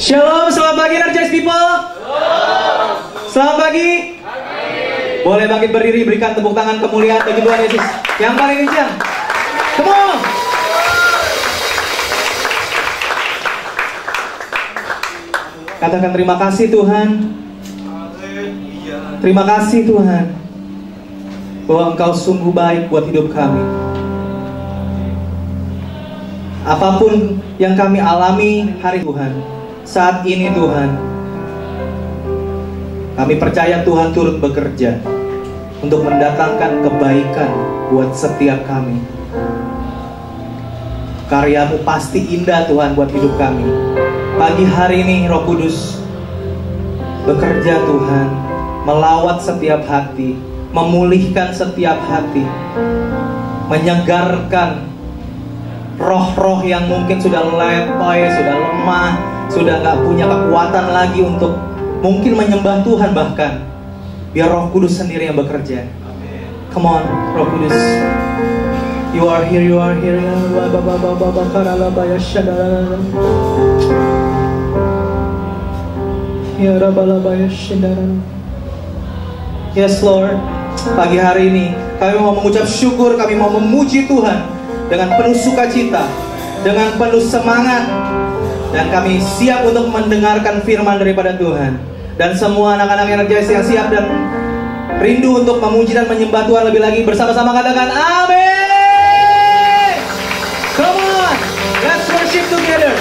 Shalom, selamat pagi Energize People. Selamat pagi. Boleh bangkit berdiri, berikan tepuk tangan kemuliaan bagi Tuhan Yesus yang paling kencang. Come on. Katakan terima kasih Tuhan. Terima kasih Tuhan bahwa Engkau sungguh baik buat hidup kami. Apapun yang kami alami hari Tuhan, saat ini Tuhan, kami percaya Tuhan turut bekerja untuk mendatangkan kebaikan buat setiap kami. Karya-Mu pasti indah Tuhan buat hidup kami. Pagi hari ini Roh Kudus bekerja Tuhan, melawat setiap hati, memulihkan setiap hati, menyegarkan roh-roh yang mungkin sudah lepai, sudah lemah, sudah gak punya kekuatan lagi untuk mungkin menyembah Tuhan bahkan. Biar Roh Kudus sendiri yang bekerja. Come on, Roh Kudus. You are here, you are here. Yes Lord, pagi hari ini kami mau mengucap syukur, kami mau memuji Tuhan dengan penuh sukacita, dengan penuh semangat. Dan kami siap untuk mendengarkan firman daripada Tuhan. Dan semua anak-anak Energize yang siap dan rindu untuk memuji dan menyembah Tuhan lebih lagi, bersama-sama katakan amin. Come on, let's worship together.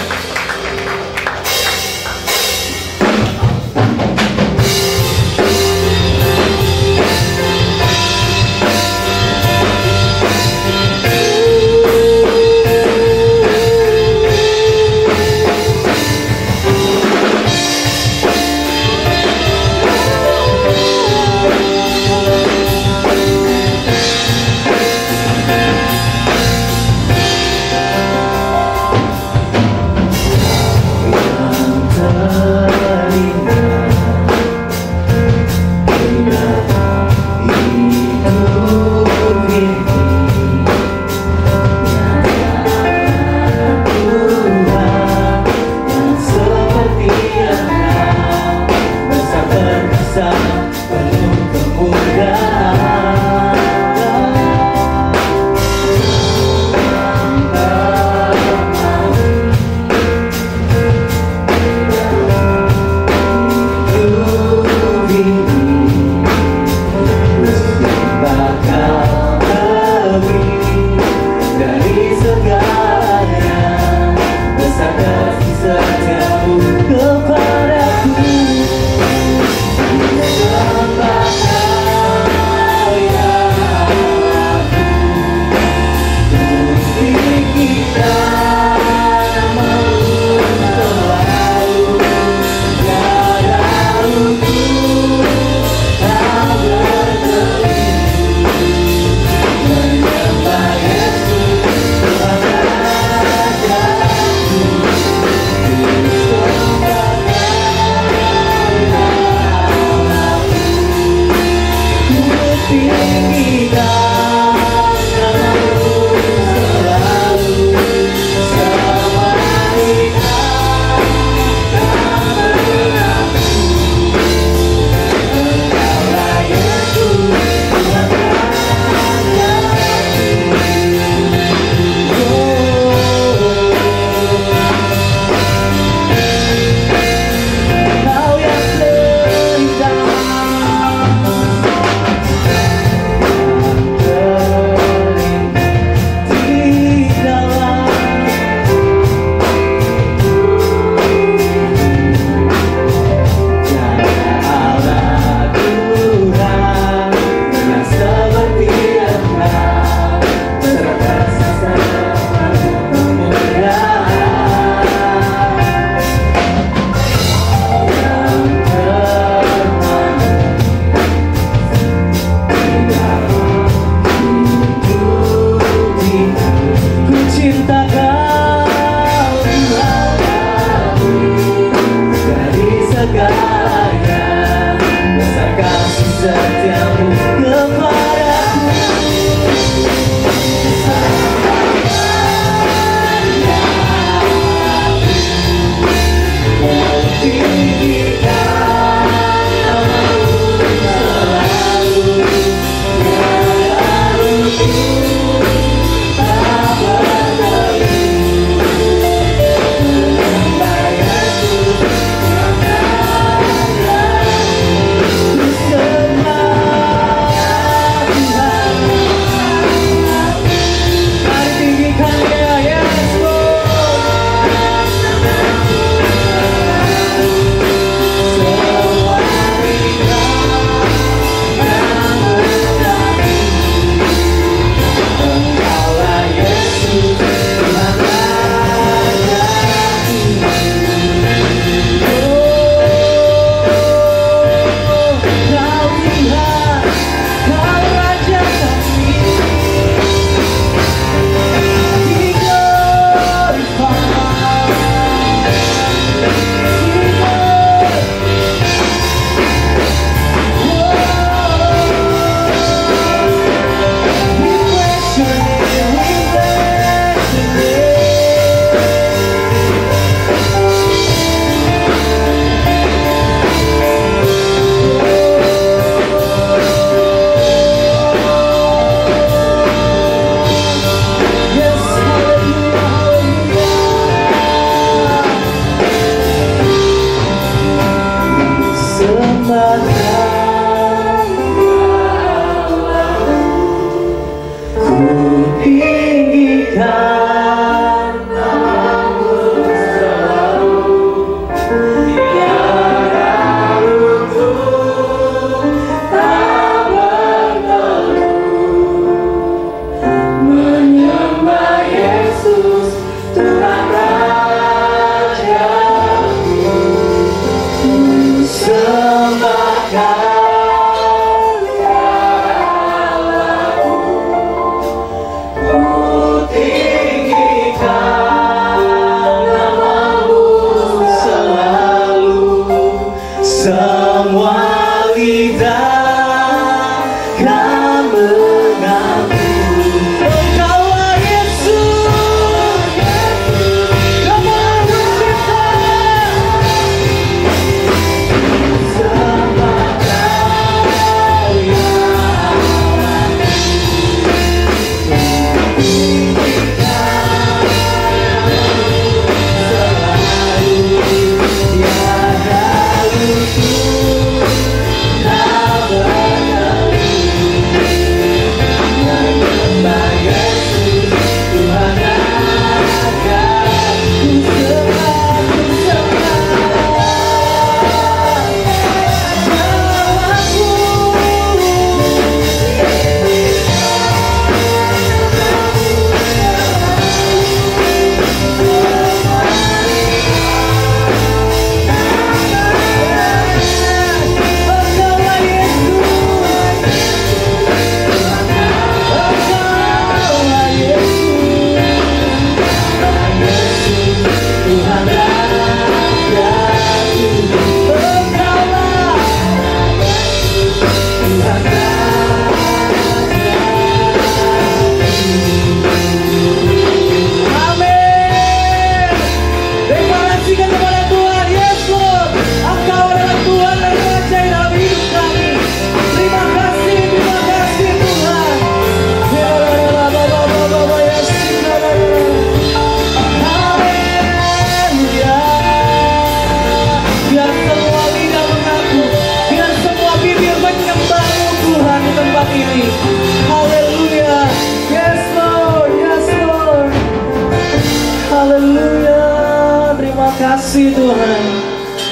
kasih Tuhan.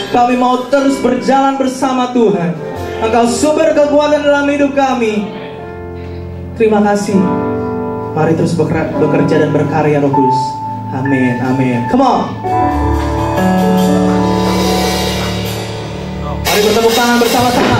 Kami mau terus berjalan bersama Tuhan. Engkau sumber kekuatan dalam hidup kami. Terima kasih. Mari terus bekerja dan berkarya Roh Kudus. Amin, amin. Come on. Mari bertepuk tangan bersama-sama.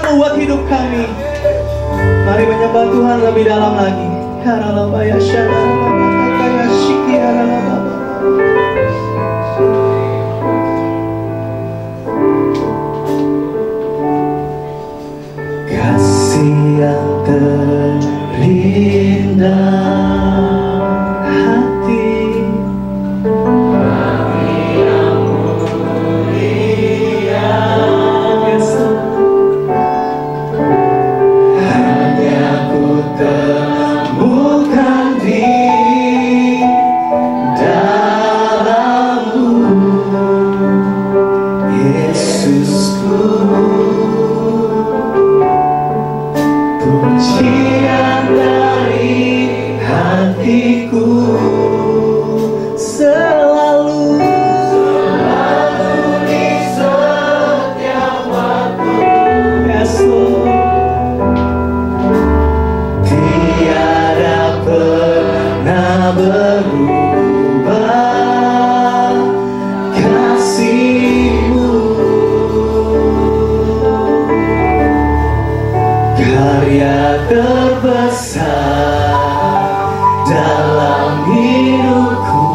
kasih-Mu buat hidup kami. Mari menyembah Tuhan lebih dalam lagi. Haralabaya syaralabaya syiki haralabaya. Kasih yang terindah hati, kami yang mulia, hanya ku temukan di dalam-Mu, Yesusku. Pujian dari hatiku selalu di setiap waktu. Yes, Lord. Tiada pernah berubah kasih-Mu. Karya terbesar dalam hidupku,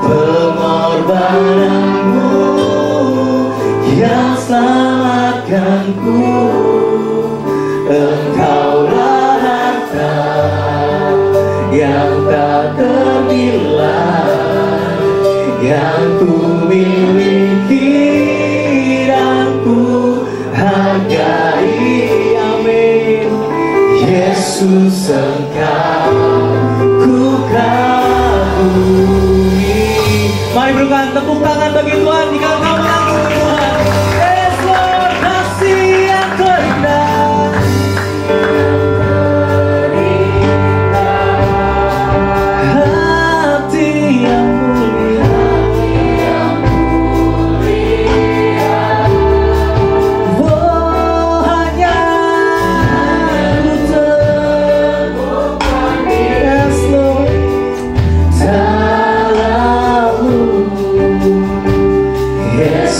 pengorbanan-Mu yang selamatkanku. Engkaulah harta yang tak ternilai, yang ku miliki dan ku hargai. Amin. Yesus, Engkau ku kagumi. Mari berikan tepuk tangan bagi Tuhan jika engkau mengagumi Tuhan. Yes, Lord, kasih yang terindah, hati yang mulia, oh, hanya ku temukan, yes, Lord, dalam-Mu, yes.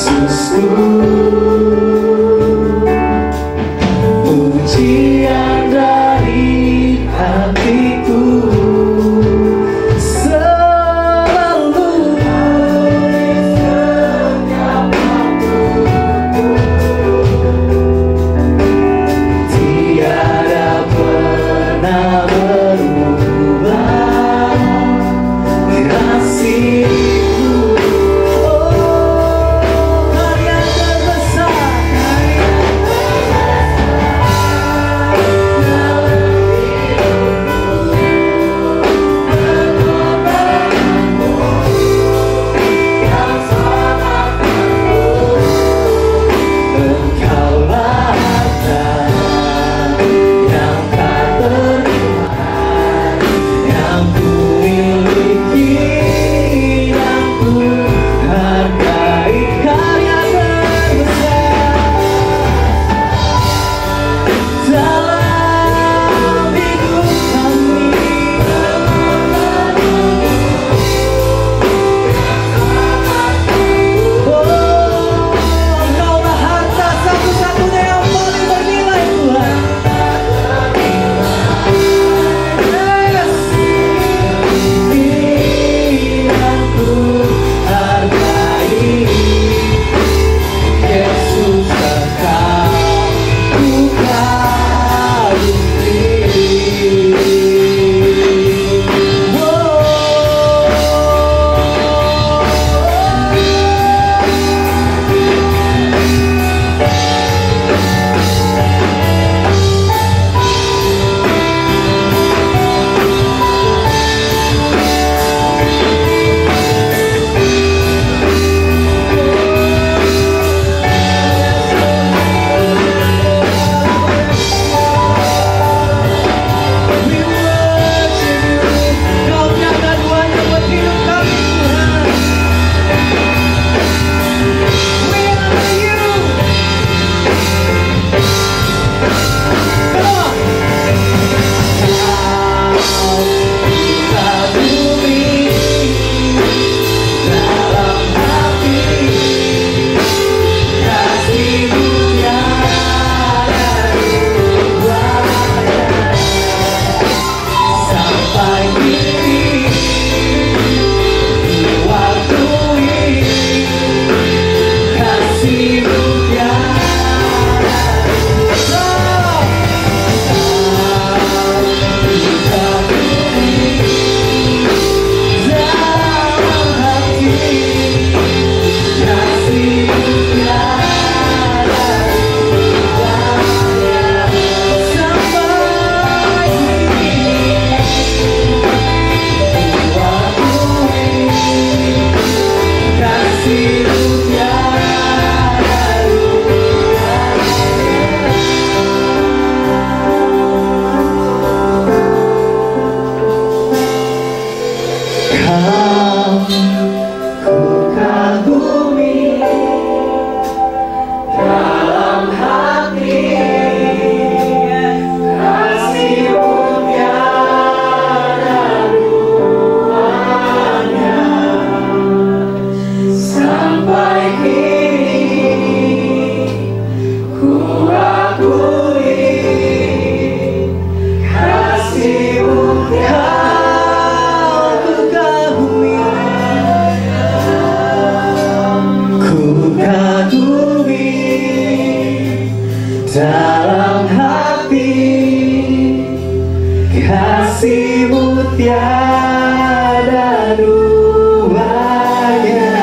kasih-Mu tiada duanya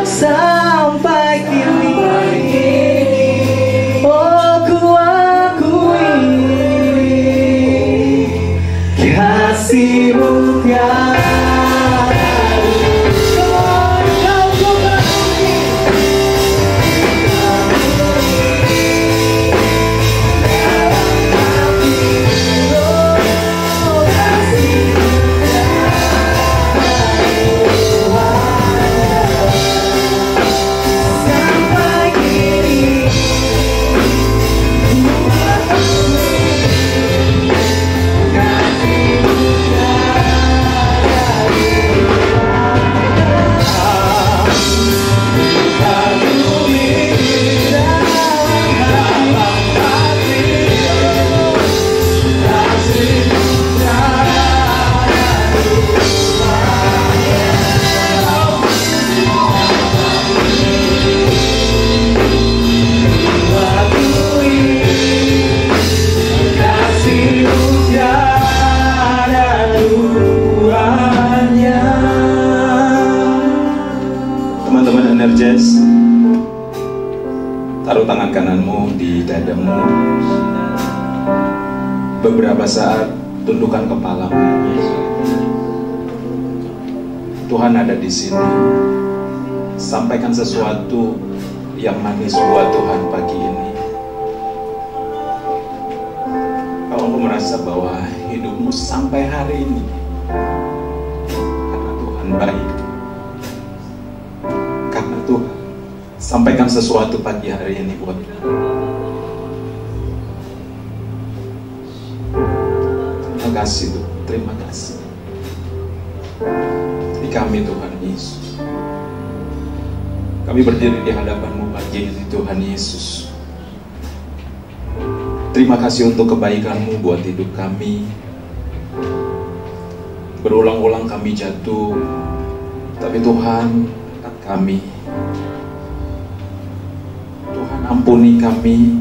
sampai kini. Oh, ku akui kasih-Mu tiada. Teman-teman Energize, taruh tangan kananmu di dadamu. Beberapa saat tundukkan kepalamu. Tuhan ada di sini. Sampaikan sesuatu yang manis buat Tuhan pagi ini. Kalau kamu merasa bahwa hidupmu sampai hari ini karena Tuhan baik, karena Tuhan sampaikan sesuatu pagi hari ini buat kita. Terima kasih Tuhan, terima kasih di kami Tuhan Yesus. Kami berdiri di hadapan-Mu pagi ini Tuhan Yesus. Terima kasih untuk kebaikan-Mu buat hidup kami. Berulang-ulang kami jatuh, tapi Tuhan angkat kami. Tuhan ampuni kami.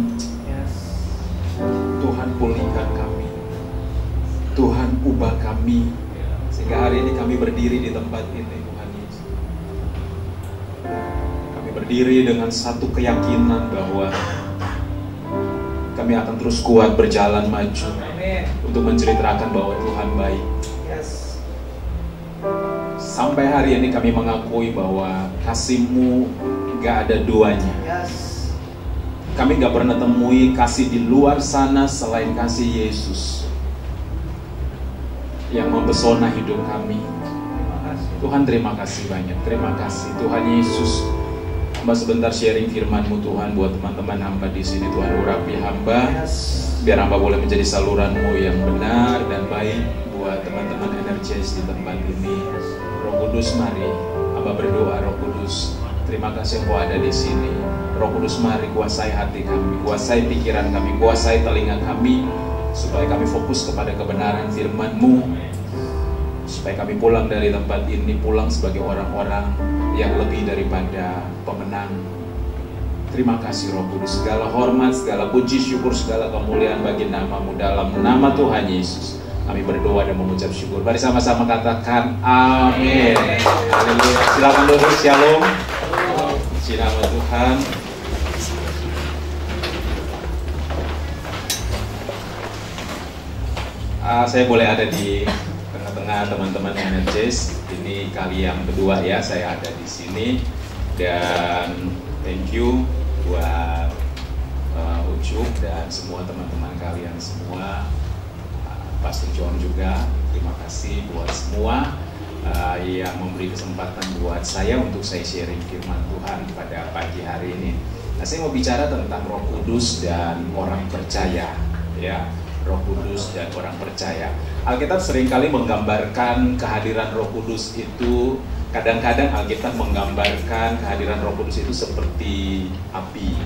Tuhan pulihkan kami. Tuhan ubah kami. Sehingga hari ini kami berdiri di tempat ini Tuhan Yesus. Kami berdiri dengan satu keyakinan bahwa kami akan terus kuat berjalan maju. Amen. Untuk menceritakan bahwa Tuhan baik. Yes. Sampai hari ini kami mengakui bahwa kasih-Mu gak ada duanya. Yes. Kami gak pernah temui kasih di luar sana selain kasih Yesus yang mempesona hidup kami. Tuhan terima kasih banyak. Terima kasih Tuhan Yesus. Hamba sebentar sharing firman-Mu Tuhan buat teman-teman hamba di sini. Tuhan urapi hamba, biar hamba boleh menjadi saluran-Mu yang benar dan baik buat teman-teman Energize di tempat ini. Roh Kudus mari, hamba berdoa Roh Kudus. Terima kasih Engkau ada di sini. Roh Kudus mari kuasai hati kami, kuasai pikiran kami, kuasai telinga kami, supaya kami fokus kepada kebenaran firman-Mu, supaya kami pulang dari tempat ini, pulang sebagai orang-orang yang lebih daripada pemenang. Terima kasih Roh Kudus. Segala hormat, segala puji, syukur, segala kemuliaan bagi nama-Mu dalam nama Tuhan Yesus. Kami berdoa dan mengucap syukur. Mari sama-sama katakan amin. Haleluya. Silakan duduk. Shalom. Puji nama Tuhan. Saya boleh ada di tengah-tengah teman-teman Energize. Ini kali yang kedua ya saya ada di sini, dan thank you buat Ucup dan semua teman-teman kalian semua, Pastor John juga. Terima kasih buat semua yang memberi kesempatan buat saya untuk saya sharing firman Tuhan pada pagi hari ini. Nah, saya mau bicara tentang Roh Kudus dan orang percaya ya. Roh Kudus dan orang percaya. Alkitab seringkali menggambarkan kehadiran Roh Kudus itu, kadang-kadang Alkitab menggambarkan kehadiran Roh Kudus itu seperti api,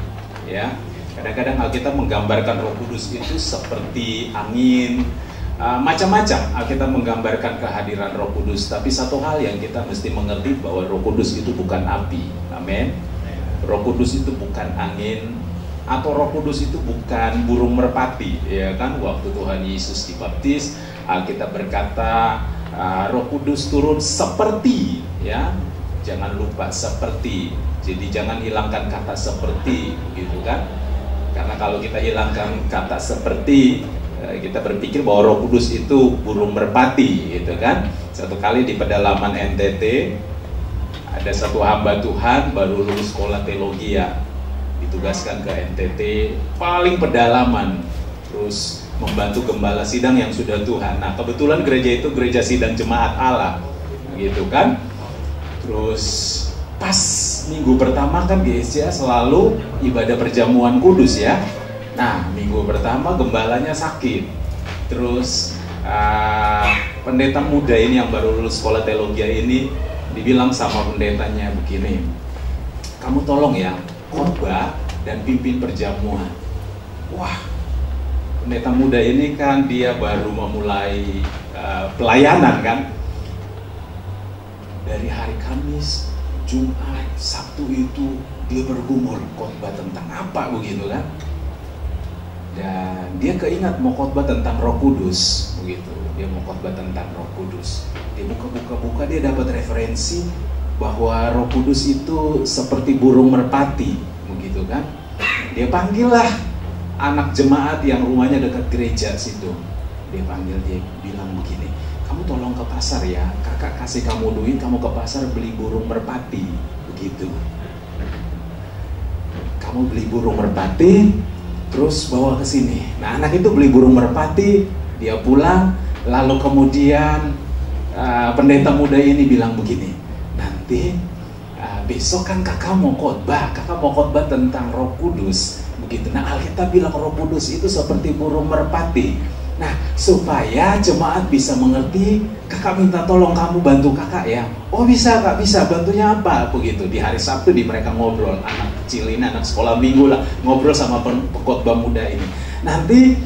ya. Kadang-kadang Alkitab menggambarkan Roh Kudus itu seperti angin, macam-macam. Alkitab menggambarkan kehadiran Roh Kudus, tapi satu hal yang kita mesti mengerti bahwa Roh Kudus itu bukan api, amin. Roh Kudus itu bukan angin, atau Roh Kudus itu bukan burung merpati, ya kan? Waktu Tuhan Yesus dibaptis, Alkitab berkata Roh Kudus turun seperti, ya, jangan lupa seperti. Jadi jangan hilangkan kata seperti, gitu kan? Karena kalau kita hilangkan kata seperti, kita berpikir bahwa Roh Kudus itu burung merpati, gitu kan? Satu kali di pedalaman NTT ada satu hamba Tuhan baru lulus sekolah teologi, ya, ditugaskan ke NTT paling pedalaman, terus membantu gembala sidang yang sudah Tuhan. Nah, kebetulan gereja itu gereja sidang jemaat Allah, gitu kan? Terus pas minggu pertama kan GSCA selalu ibadah perjamuan kudus, ya. Nah, minggu pertama gembalanya sakit. Terus pendeta muda ini yang baru lulus sekolah teologi ini dibilang sama pendetanya begini, kamu tolong ya khotbah dan pimpin perjamuan. Wah, pendeta muda ini kan dia baru memulai pelayanan kan. Dari hari Kamis, Jumat, Sabtu itu dia bergumul khotbah tentang apa begitu kan. Dan dia keingat mau khotbah tentang Roh Kudus begitu. Dia mau khotbah tentang Roh Kudus. Dia buka, dia dapat referensi bahwa Roh Kudus itu seperti burung merpati begitu kan. Dia panggillah anak jemaat yang rumahnya dekat gereja situ. Dia panggil, dia bilang begini, kamu tolong ke pasar ya, kakak kasih kamu duit, kamu ke pasar beli burung merpati begitu. Kamu beli burung merpati, terus bawa ke sini. Nah, anak itu beli burung merpati, dia pulang, lalu kemudian pendeta muda ini bilang begini, nanti besok kan kakak mau khotbah tentang Roh Kudus begitu. Nah, Alkitab bilang Roh Kudus itu seperti burung merpati. Nah, supaya jemaat bisa mengerti, kakak minta tolong kamu bantu kakak ya. Oh bisa kak, bisa, bantunya apa? Begitu. Di hari Sabtu mereka ngobrol, anak kecil ini, anak sekolah minggu lah, ngobrol sama pengkhotbah muda ini. Nanti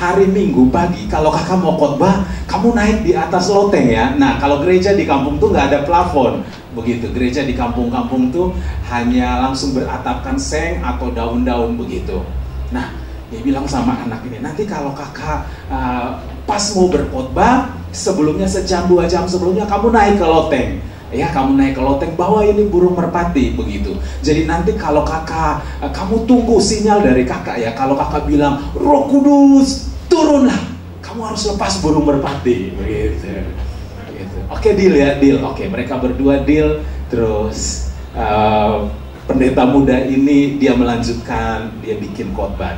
hari Minggu pagi kalau kakak mau khotbah, kamu naik di atas loteng ya. Nah, kalau gereja di kampung tuh nggak ada plafon begitu. Gereja di kampung-kampung tuh hanya langsung beratapkan seng atau daun-daun begitu. Nah, dia bilang sama anak ini, nanti kalau kakak pas mau berkhotbah, sebelumnya sejam 2 jam sebelumnya kamu naik ke loteng. Ya, kamu naik ke loteng, bawa ini burung merpati begitu. Jadi nanti kalau kakak, kamu tunggu sinyal dari kakak ya. Kalau kakak bilang Roh Kudus turunlah, kamu harus lepas burung merpati begitu. Oke, deal ya, deal. Oke, mereka berdua deal. Terus pendeta muda ini dia melanjutkan, dia bikin khotbah.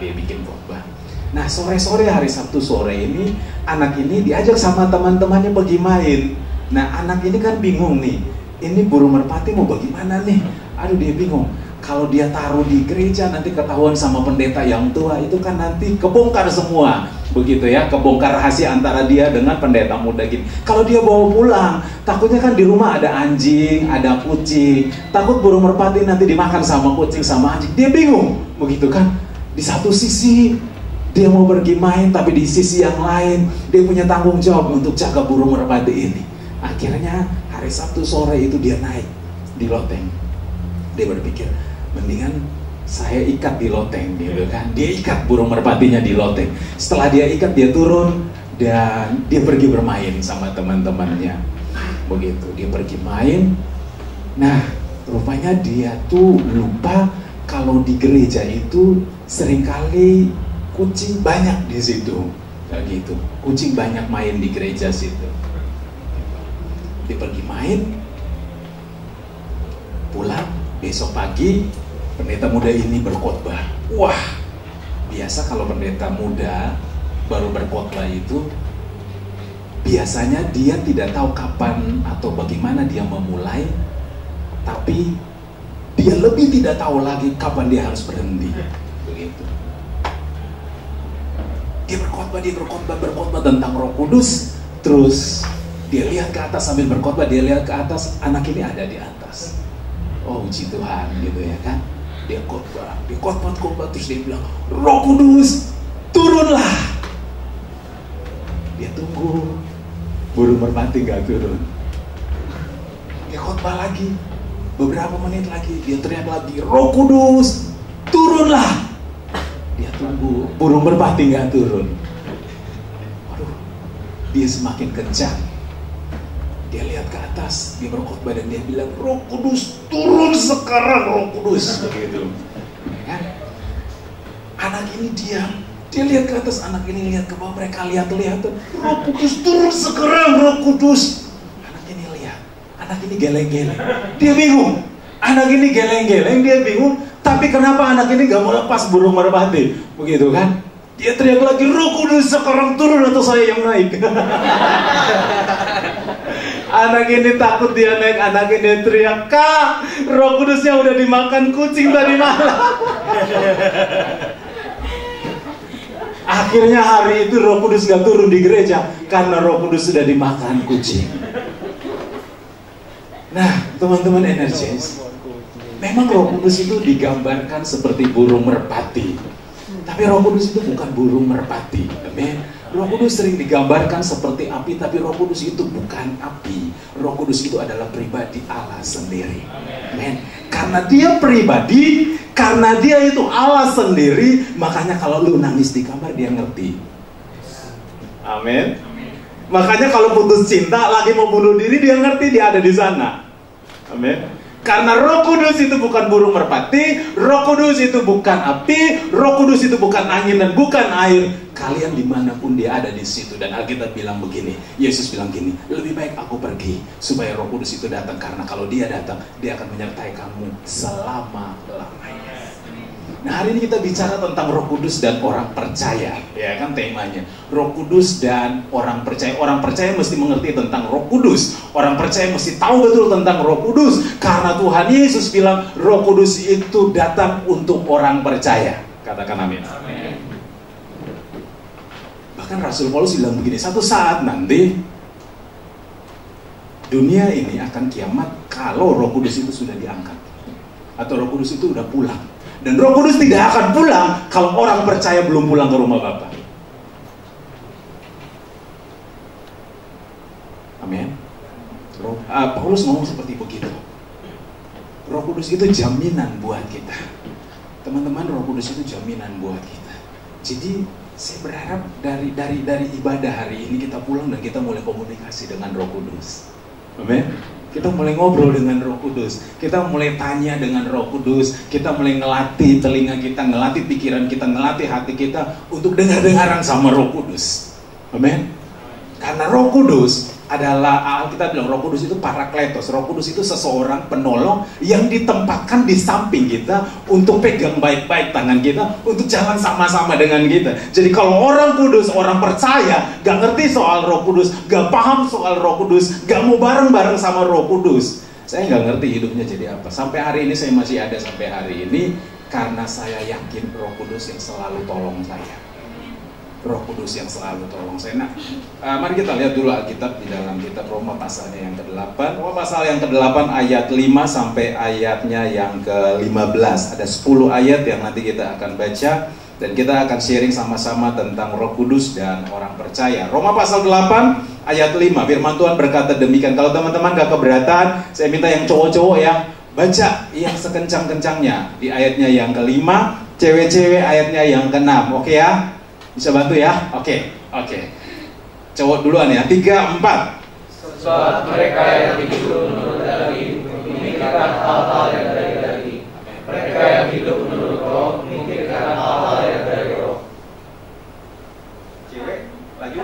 Nah, sore-sore hari Sabtu sore ini, anak ini diajak sama teman-temannya pergi main. Nah, anak ini kan bingung nih, ini burung merpati mau bagaimana nih? Aduh, dia bingung. Kalau dia taruh di gereja nanti ketahuan sama pendeta yang tua, itu kan nanti kebongkar semua. Begitu ya, kebongkar rahasia antara dia dengan pendeta muda gini. Kalau dia bawa pulang, takutnya kan di rumah ada anjing, ada kucing. Takut burung merpati nanti dimakan sama kucing sama anjing. Dia bingung, begitu kan? Di satu sisi dia mau pergi main, tapi di sisi yang lain dia punya tanggung jawab untuk jaga burung merpati ini. Akhirnya hari Sabtu sore itu dia naik di loteng. Dia berpikir, mendingan saya ikat di loteng gitu kan. Dia ikat burung merpatinya di loteng. Setelah dia ikat, dia turun dan dia pergi bermain sama teman-temannya. Begitu, dia pergi main. Nah, rupanya dia tuh lupa kalau di gereja itu seringkali kucing banyak di situ. Kayak gitu. Kucing banyak main di gereja situ. Dia pergi main, pulang, besok pagi pendeta muda ini berkhotbah. Wah, biasa kalau pendeta muda baru berkhotbah itu, biasanya dia tidak tahu kapan atau bagaimana dia memulai, tapi dia lebih tidak tahu lagi kapan dia harus berhenti. Begitu. Dia berkhotbah tentang Roh Kudus, terus dia lihat ke atas sambil berkhotbah, dia lihat ke atas, anak ini ada di atas. Oh, puji Tuhan gitu ya kan. Dia khotbah, terus dia bilang, Roh Kudus turunlah. Dia tunggu, burung merpati gak turun. Dia khotbah lagi, beberapa menit lagi, dia teriak lagi, Roh Kudus turunlah. Dia tunggu, burung merpati gak turun. Waduh, dia semakin kencang. Dia lihat ke atas, dia berkhotbah dan dia bilang, Roh Kudus turun sekarang, Roh Kudus, begitu. Ya. Anak ini diam, dia lihat ke atas, anak ini lihat ke bawah, mereka lihat-lihatan, Roh Kudus turun sekarang, Roh Kudus. Anak ini lihat, anak ini geleng-geleng, dia bingung. Anak ini geleng-geleng, dia bingung. Tapi kenapa anak ini gak mau lepas burung merpati? Begitu kan? Dia teriak lagi, Roh Kudus sekarang turun atau saya yang naik? Anak ini takut dia naik, anak ini teriak, Kak, Roh Kudusnya udah dimakan kucing tadi malam. Akhirnya hari itu Roh Kudus gak turun di gereja karena Roh Kudus sudah dimakan kucing. Nah, teman-teman Energis, memang Roh Kudus itu digambarkan seperti burung merpati. Tapi Roh Kudus itu bukan burung merpati. Amin. Roh Kudus sering digambarkan seperti api, tapi Roh Kudus itu bukan api. Roh Kudus itu adalah pribadi Allah sendiri. Amin. Karena dia pribadi, karena dia itu Allah sendiri, makanya kalau lu nangis di kamar dia ngerti. Amin. Makanya kalau putus cinta, lagi mau bunuh diri, dia ngerti, dia ada di sana. Amin. Karena Roh Kudus itu bukan burung merpati, Roh Kudus itu bukan api, Roh Kudus itu bukan angin dan bukan air. Kalian dimanapun dia ada di situ. Dan Alkitab bilang begini, Yesus bilang gini, lebih baik aku pergi supaya Roh Kudus itu datang. Karena kalau dia datang, dia akan menyertai kamu selama-lamanya. Nah, hari ini kita bicara tentang Roh Kudus dan orang percaya, ya kan temanya. Roh Kudus dan orang percaya. Orang percaya mesti mengerti tentang Roh Kudus. Orang percaya mesti tahu betul tentang Roh Kudus. Karena Tuhan Yesus bilang Roh Kudus itu datang untuk orang percaya. Katakan amin. Amin. Bahkan Rasul Paulus bilang begini, satu saat nanti dunia ini akan kiamat kalau Roh Kudus itu sudah diangkat. Atau Roh Kudus itu udah pulang. Dan Roh Kudus tidak akan pulang kalau orang percaya belum pulang ke rumah Bapa. Amin. Paulus ngomong seperti begitu. Roh Kudus itu jaminan buat kita. Teman-teman, Roh Kudus itu jaminan buat kita. Jadi saya berharap dari ibadah hari ini kita pulang dan kita mulai komunikasi dengan Roh Kudus. Amin. Kita mulai ngobrol dengan Roh Kudus. Kita mulai tanya dengan Roh Kudus. Kita mulai ngelatih telinga kita, ngelatih pikiran kita, ngelatih hati kita untuk dengar-dengaran sama Roh Kudus. Amin. Karena Roh Kudus adalah, kita bilang Roh Kudus itu parakletos. Roh Kudus itu seseorang penolong yang ditempatkan di samping kita untuk pegang baik-baik tangan kita, untuk jalan sama-sama dengan kita. Jadi kalau orang kudus, orang percaya, gak ngerti soal Roh Kudus, gak paham soal Roh Kudus, gak mau bareng-bareng sama Roh Kudus, saya gak ngerti hidupnya jadi apa. Sampai hari ini saya masih ada sampai hari ini karena saya yakin Roh Kudus yang selalu tolong saya. Roh Kudus yang selalu tolong saya. Nah, mari kita lihat dulu Alkitab di dalam kitab Roma pasalnya yang ke-8. Roma pasal yang ke-8 ayat 5 sampai ayatnya yang ke-15. Ada 10 ayat yang nanti kita akan baca dan kita akan sharing sama-sama tentang Roh Kudus dan orang percaya. Roma pasal 8 ayat 5. Firman Tuhan berkata demikian. Kalau teman-teman gak keberatan, saya minta yang cowok-cowok ya baca yang sekencang-kencangnya di ayatnya yang ke-5, cewek-cewek ayatnya yang ke-6. Oke ya? Bisa bantu ya? Oke. Cowok duluan ya. 3, 4. Sebab mereka yang hidup menurut daging memikirkan hal-hal yang dari daging. Mereka yang hidup menurut roh memikirkan hal-hal yang dari roh. Cewek, laju.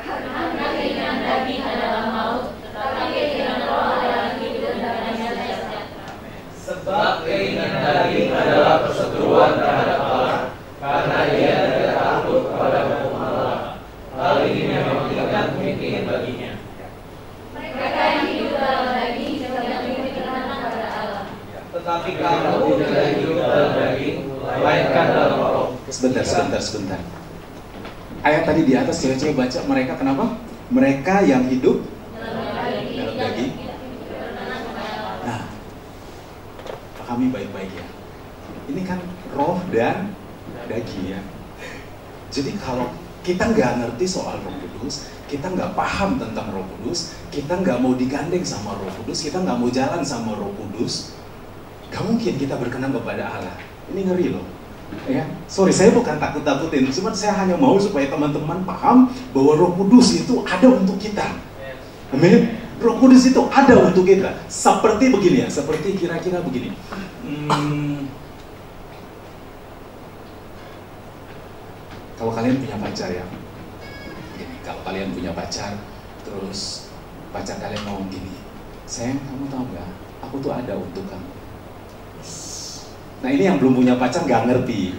Karena keinginan daging adalah maut, tetapi keinginan roh adalah hidup dan damai sejahtera. Sebab keinginan daging adalah perseteruan terhadap Allah, karena ia tidak takut kepada hukum Allah. Hal ini memang tidak mungkin baginya. Mereka yang hidup dalam daging tidak memiliki kenalan kepada Allah. Tetapi kamu tidak hidup dalam daging, melainkan dalam roh. Sebentar. Ayat tadi di atas cewek-cewek baca, mereka kenapa? Mereka yang hidup dalam daging. Nah, pahami baik-baik ya. Ini kan roh dan daging ya. Jadi kalau kita nggak ngerti soal Roh Kudus, kita nggak paham tentang Roh Kudus, kita nggak mau digandeng sama Roh Kudus, kita nggak mau jalan sama Roh Kudus, gak mungkin kita berkenan kepada Allah. Ini ngeri loh. Ya, sorry, saya bukan takut-takutin, cuma saya hanya mau supaya teman-teman paham bahwa Roh Kudus itu ada untuk kita. Amin. Roh Kudus itu ada untuk kita. Seperti begini ya, seperti kira-kira begini. Kalau kalian punya pacar ya, kalau kalian punya pacar, terus pacar kalian ngomong gini, sayang, kamu tahu nggak, aku tuh ada untuk kamu. Nah ini yang belum punya pacar nggak ngerti.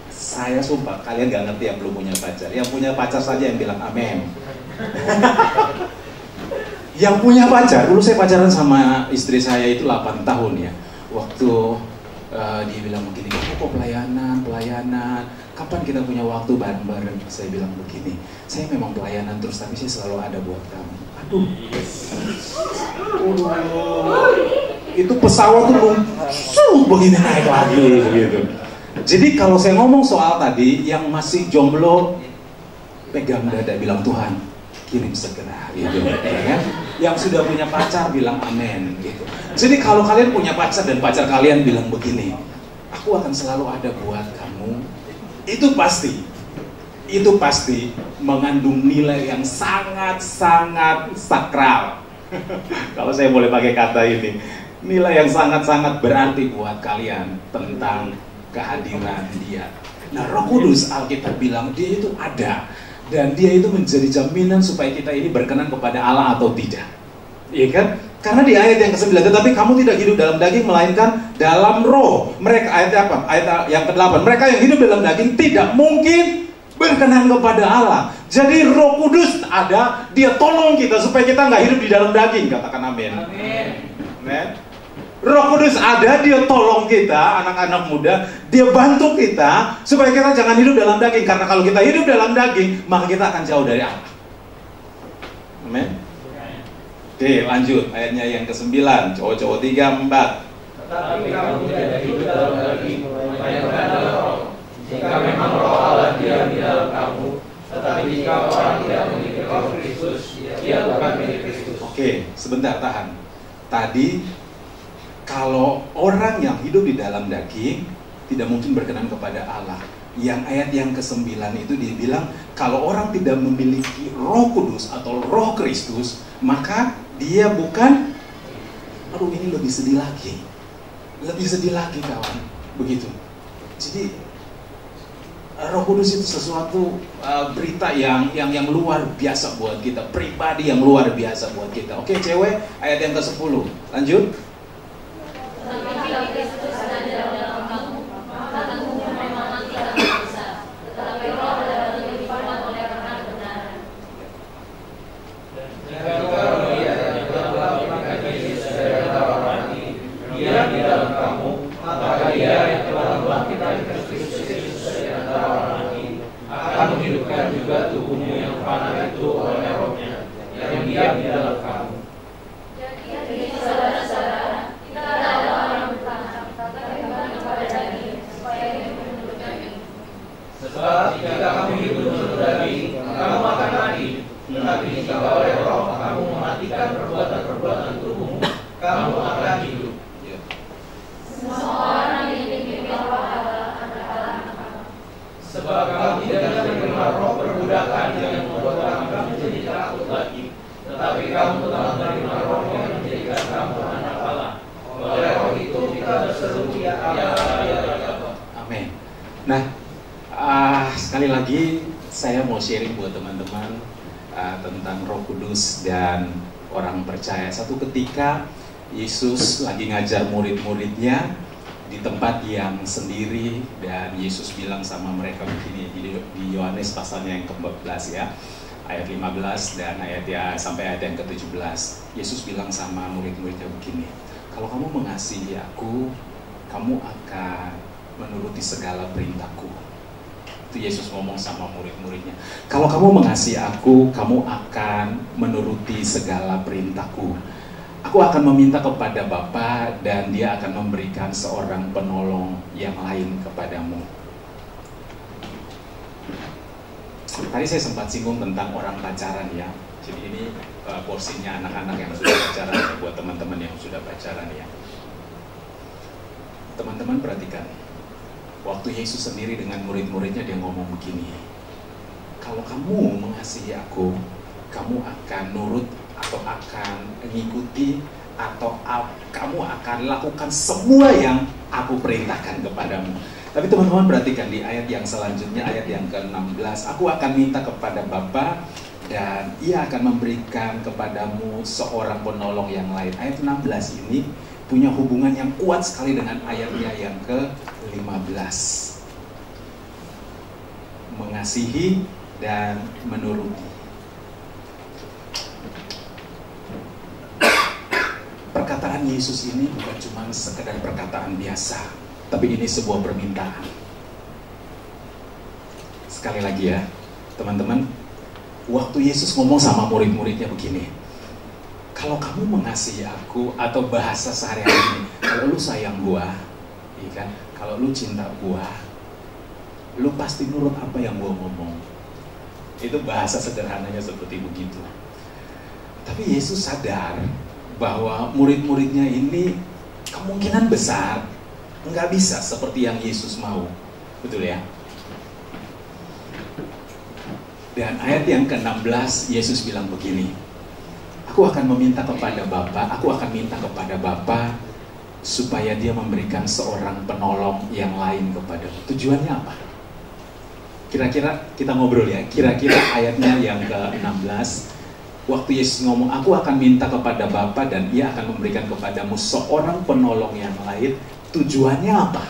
Saya sumpah kalian nggak ngerti yang belum punya pacar. Yang punya pacar saja yang bilang amin. Yang punya pacar, dulu saya pacaran sama istri saya itu 8 tahun ya. Waktu dia bilang begini, kamu kok pelayanan, kapan kita punya waktu bareng-bareng? Saya bilang begini, saya memang pelayanan terus, tapi saya selalu ada buat kamu. Aduh, itu pesawat tuh begini naik lagi gitu. Jadi kalau saya ngomong soal tadi, yang masih jomblo pegang dada bilang Tuhan kirim segera gitu, ya kan? Yang sudah punya pacar bilang amin gitu. Jadi kalau kalian punya pacar dan pacar kalian bilang begini, aku akan selalu ada buat kamu, itu pasti mengandung nilai yang sangat-sangat sakral. Kalau saya boleh pakai kata ini, nilai yang sangat-sangat berarti buat kalian tentang kehadiran dia. Nah, Roh Kudus, Alkitab bilang dia itu ada, dan dia itu menjadi jaminan supaya kita ini berkenan kepada Allah atau tidak. Iya kan? Karena di ayat yang ke-9, tetapi kamu tidak hidup dalam daging melainkan dalam roh. Mereka, ayat apa? Ayat yang ke-8, mereka yang hidup dalam daging tidak mungkin berkenan kepada Allah. Jadi Roh Kudus ada, dia tolong kita supaya kita nggak hidup di dalam daging. Katakan amin. Amin. Amin. Roh Kudus ada, dia tolong kita, anak-anak muda, dia bantu kita supaya kita jangan hidup dalam daging. Karena kalau kita hidup dalam daging, maka kita akan jauh dari Allah. Amin. Oke, lanjut ayatnya yang ke-9, cowok-cowok 3, 4. Tetapi kamu tidak hidup dalam daging, melainkan dalam roh. Jika memang roh Allah diam di dalam kamu, tetapi jika orang tidak memiliki roh Kristus, dia bukan milik Kristus. Oke, sebentar, tahan. Tadi kalau orang yang hidup di dalam daging tidak mungkin berkenan kepada Allah. Yang ayat yang ke-9 itu dibilang kalau orang tidak memiliki Roh Kudus atau Roh Kristus, maka dia bukan. Aduh, ini lebih sedih lagi kawan, begitu. Jadi Roh Kudus itu sesuatu berita yang luar biasa buat kita, pribadi yang luar biasa buat kita. Oke, cewek, ayat yang ke-10, lanjut. Juga tubuhmu yang fana itu oleh rohnya yang diam di dalam kamu. Jadi saudara-saudara, kita adalah orang fana, tapi bukan kepada daging, supaya hidup menurut daging. Sebab jika kamu hidup menurut daging, kamu akan mati. Tetapi jika oleh roh kamu mematikan perbuatan-perbuatan tubuhmu, kamu akan hidup. Semua orang yang dipimpin roh adalah anak-anak. Sebab kamu tidak menerima roh perbudakan yang membuat kamu menjadi takut lagi, tetapi kamu telah menerima roh yang menjadikan kamu anak Allah. Oleh roh itu kita berseru, ya Allah, ya Allah. Amin. Nah, sekali lagi saya mau sharing buat teman-teman tentang Roh Kudus dan orang percaya. Satu ketika Yesus lagi ngajar murid-muridnya di tempat yang sendiri, dan Yesus bilang sama mereka begini di Yohanes pasalnya yang ke-14 ya, ayat 15 dan sampai ayat yang ke-17. Yesus bilang sama murid-muridnya begini, kalau kamu mengasihi aku, kamu akan menuruti segala perintahku. Itu Yesus ngomong sama murid-muridnya. Kalau kamu mengasihi aku, kamu akan menuruti segala perintahku. Aku akan meminta kepada Bapa dan dia akan memberikan seorang penolong yang lain kepadamu. Tadi saya sempat singgung tentang orang pacaran ya. Jadi ini porsinya anak-anak yang sudah pacaran, buat teman-teman yang sudah pacaran ya. Teman-teman perhatikan, Waktu Yesus sendiri dengan murid-muridnya dia ngomong begini, kalau kamu mengasihi aku, kamu akan nurut atau akan mengikuti atau kamu akan lakukan semua yang aku perintahkan kepadamu. Tapi teman-teman perhatikan di ayat yang selanjutnya, ayat yang ke-16, aku akan minta kepada Bapa dan ia akan memberikan kepadamu seorang penolong yang lain. Ayat 16 ini punya hubungan yang kuat sekali dengan ayatnya yang ke-15. Mengasihi dan menuruti. Perkataan Yesus ini bukan cuma sekedar perkataan biasa, tapi ini sebuah permintaan. Sekali lagi ya, teman-teman, waktu Yesus ngomong sama murid-muridnya begini, kalau kamu mengasihi aku, atau bahasa sehari-hari ini, kalau lu sayang gua, ya kan? Kalau lu cinta gua, lu pasti nurut apa yang gua ngomong. Itu bahasa sederhananya seperti begitu. Tapi Yesus sadar bahwa murid-muridnya ini kemungkinan besar nggak bisa seperti yang Yesus mau. Betul ya? Dan ayat yang ke-16 Yesus bilang begini, aku akan meminta kepada Bapa, aku akan minta kepada Bapa supaya dia memberikan seorang penolong yang lain kepadamu. Tujuannya apa? Kira-kira kita ngobrol ya, kira-kira ayatnya yang ke-16, waktu Yesus ngomong, aku akan minta kepada Bapa dan ia akan memberikan kepadamu seorang penolong yang lain. Tujuannya apa?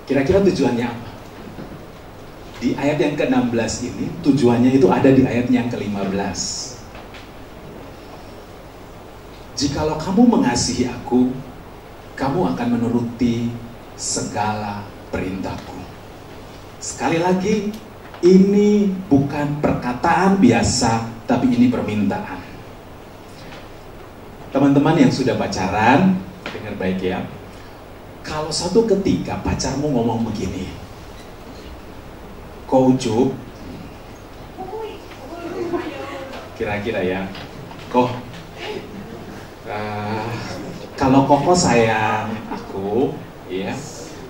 Kira-kira tujuannya apa? Di ayat yang ke-16 ini, tujuannya itu ada di ayat yang ke-15. Jikalau kamu mengasihi aku, kamu akan menuruti segala perintahku. Sekali lagi, ini bukan perkataan biasa, tapi ini permintaan. Teman-teman yang sudah pacaran, dengar baik ya. Kalau satu ketika pacarmu ngomong begini, kau Ucup, kira-kira ya, kalau Koko sayang aku, ya,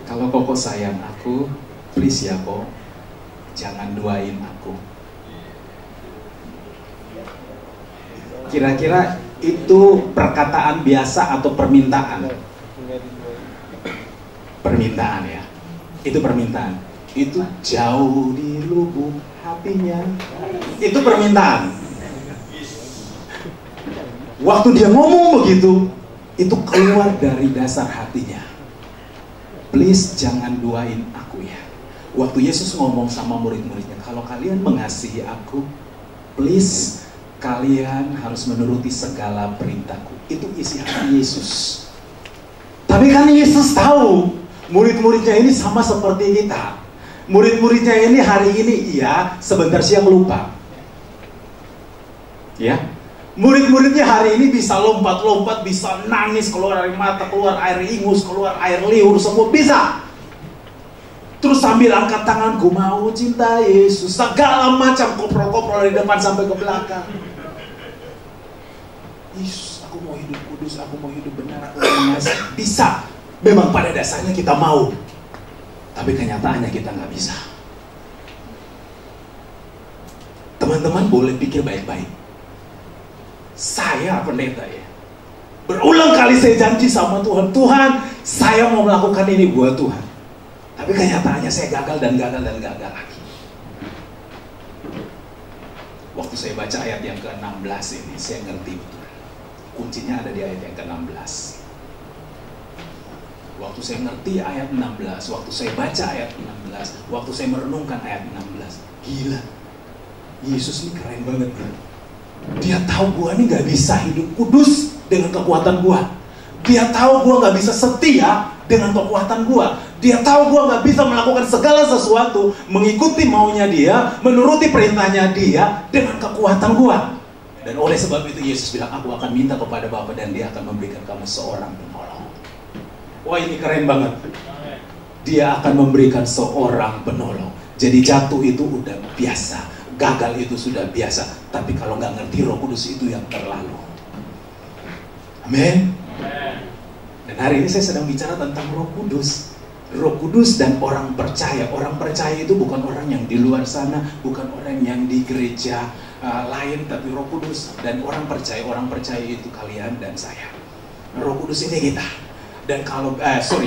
kalau Koko sayang aku, please ya Kok, jangan duain aku. Kira-kira itu perkataan biasa atau permintaan? Permintaan ya. Itu permintaan. Itu jauh di lubuk hatinya. Itu permintaan. Waktu dia ngomong begitu, itu keluar dari dasar hatinya. Please jangan duain aku ya. Waktu Yesus ngomong sama murid-muridnya, kalau kalian mengasihi aku, please kalian harus menuruti segala perintahku. Itu isi hati Yesus. Tapi kan Yesus tahu murid-muridnya ini sama seperti kita. Murid-muridnya ini hari ini iya, sebentar siang lupa. Ya, murid-muridnya hari ini bisa lompat-lompat, bisa nangis, keluar air mata, keluar air ingus, keluar air liur, semua bisa. Terus sambil angkat tangan, gue mau cinta Yesus, segala macam koprol-koprol dari depan sampai ke belakang. Yesus, aku mau hidup kudus, aku mau hidup benar, aku mau mengasihi. Bisa, memang pada dasarnya kita mau, tapi kenyataannya kita nggak bisa. Teman-teman boleh pikir baik-baik. Saya pendeta ya, berulang kali saya janji sama Tuhan, Tuhan, saya mau melakukan ini buat Tuhan. Tapi kenyataannya saya gagal dan gagal dan gagal lagi. Waktu saya baca ayat yang ke-16 ini, saya ngerti betul. Kuncinya ada di ayat yang ke-16. Waktu saya ngerti ayat 16, waktu saya baca ayat 16, waktu saya merenungkan ayat 16, gila, Yesus ini keren banget bro. Dia tahu gua ini gak bisa hidup kudus dengan kekuatan gua. Dia tahu gua gak bisa setia dengan kekuatan gua. Dia tahu gua gak bisa melakukan segala sesuatu, mengikuti maunya dia, menuruti perintahnya dia dengan kekuatan gua. Dan oleh sebab itu Yesus bilang, aku akan minta kepada Bapa dan dia akan memberikan kamu seorang penolong. Wah, ini keren banget. Dia akan memberikan seorang penolong. Jadi jatuh itu udah biasa, gagal itu sudah biasa. Tapi kalau nggak ngerti Roh Kudus itu yang terlalu. Amin. Dan hari ini saya sedang bicara tentang Roh Kudus. Roh Kudus dan orang percaya. Orang percaya itu bukan orang yang di luar sana, bukan orang yang di gereja lain, tapi Roh Kudus dan orang percaya. Orang percaya itu kalian dan saya. Roh Kudus ini kita. Dan kalau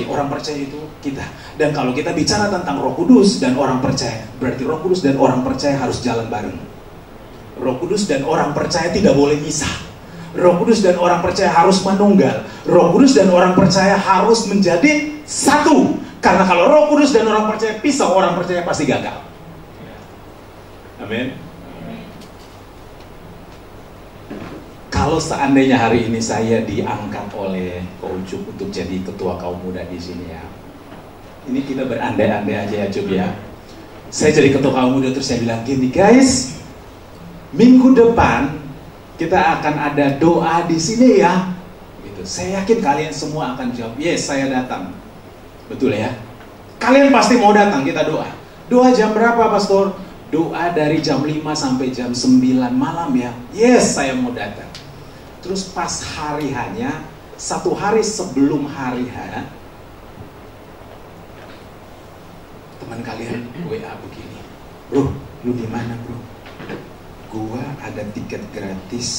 orang percaya itu kita. Dan kalau kita bicara tentang Roh Kudus dan orang percaya, berarti Roh Kudus dan orang percaya harus jalan bareng. Roh Kudus dan orang percaya tidak boleh misah. Roh Kudus dan orang percaya harus menunggal. Roh Kudus dan orang percaya harus menjadi satu. Karena kalau Roh Kudus dan orang percaya pisah, orang percaya pasti gagal. Amin. Kalau seandainya hari ini saya diangkat oleh Ko Ucup untuk jadi ketua kaum muda di sini ya. Ini kita berandai-andai aja ya Cup ya. Saya jadi ketua kaum muda terus saya bilang gini, guys, minggu depan kita akan ada doa di sini ya. Gitu. Saya yakin kalian semua akan jawab, yes, saya datang. Betul ya? Kalian pasti mau datang, kita doa. Doa jam berapa, Pastor? Doa dari jam 5 sampai jam 9 malam ya. Yes, saya mau datang. Terus pas hari hanya, 1 hari sebelum hari H, teman kalian WA begini, bro, lu di mana bro? Gua ada tiket gratis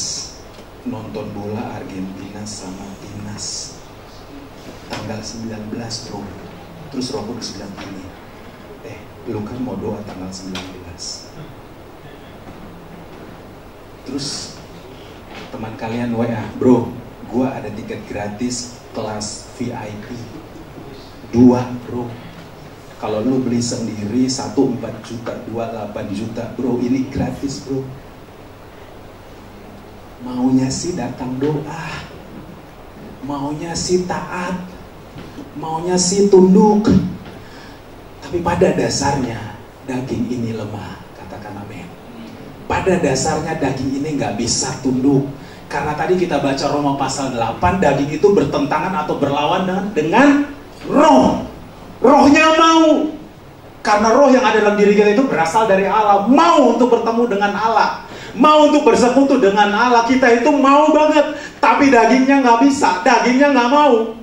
nonton bola Argentina sama Timnas tanggal 19 bro. Terus Roh Kudus bilang gini, lu kan mau doa tanggal 19. Terus teman kalian WA, bro, gua ada tiket gratis kelas VIP 2 bro. Kalau lu beli sendiri 1 4 juta, 2 8 juta bro, ini gratis bro. Maunya sih datang doa, maunya sih taat, maunya sih tunduk, tapi pada dasarnya daging ini lemah. Katakan amin. Pada dasarnya daging ini nggak bisa tunduk. Karena tadi kita baca Roma pasal 8, daging itu bertentangan atau berlawan dengan roh. Rohnya mau. Karena roh yang ada dalam diri kita itu berasal dari Allah. Mau untuk bertemu dengan Allah, mau untuk bersekutu dengan Allah. Kita itu mau banget, tapi dagingnya nggak bisa, dagingnya nggak mau.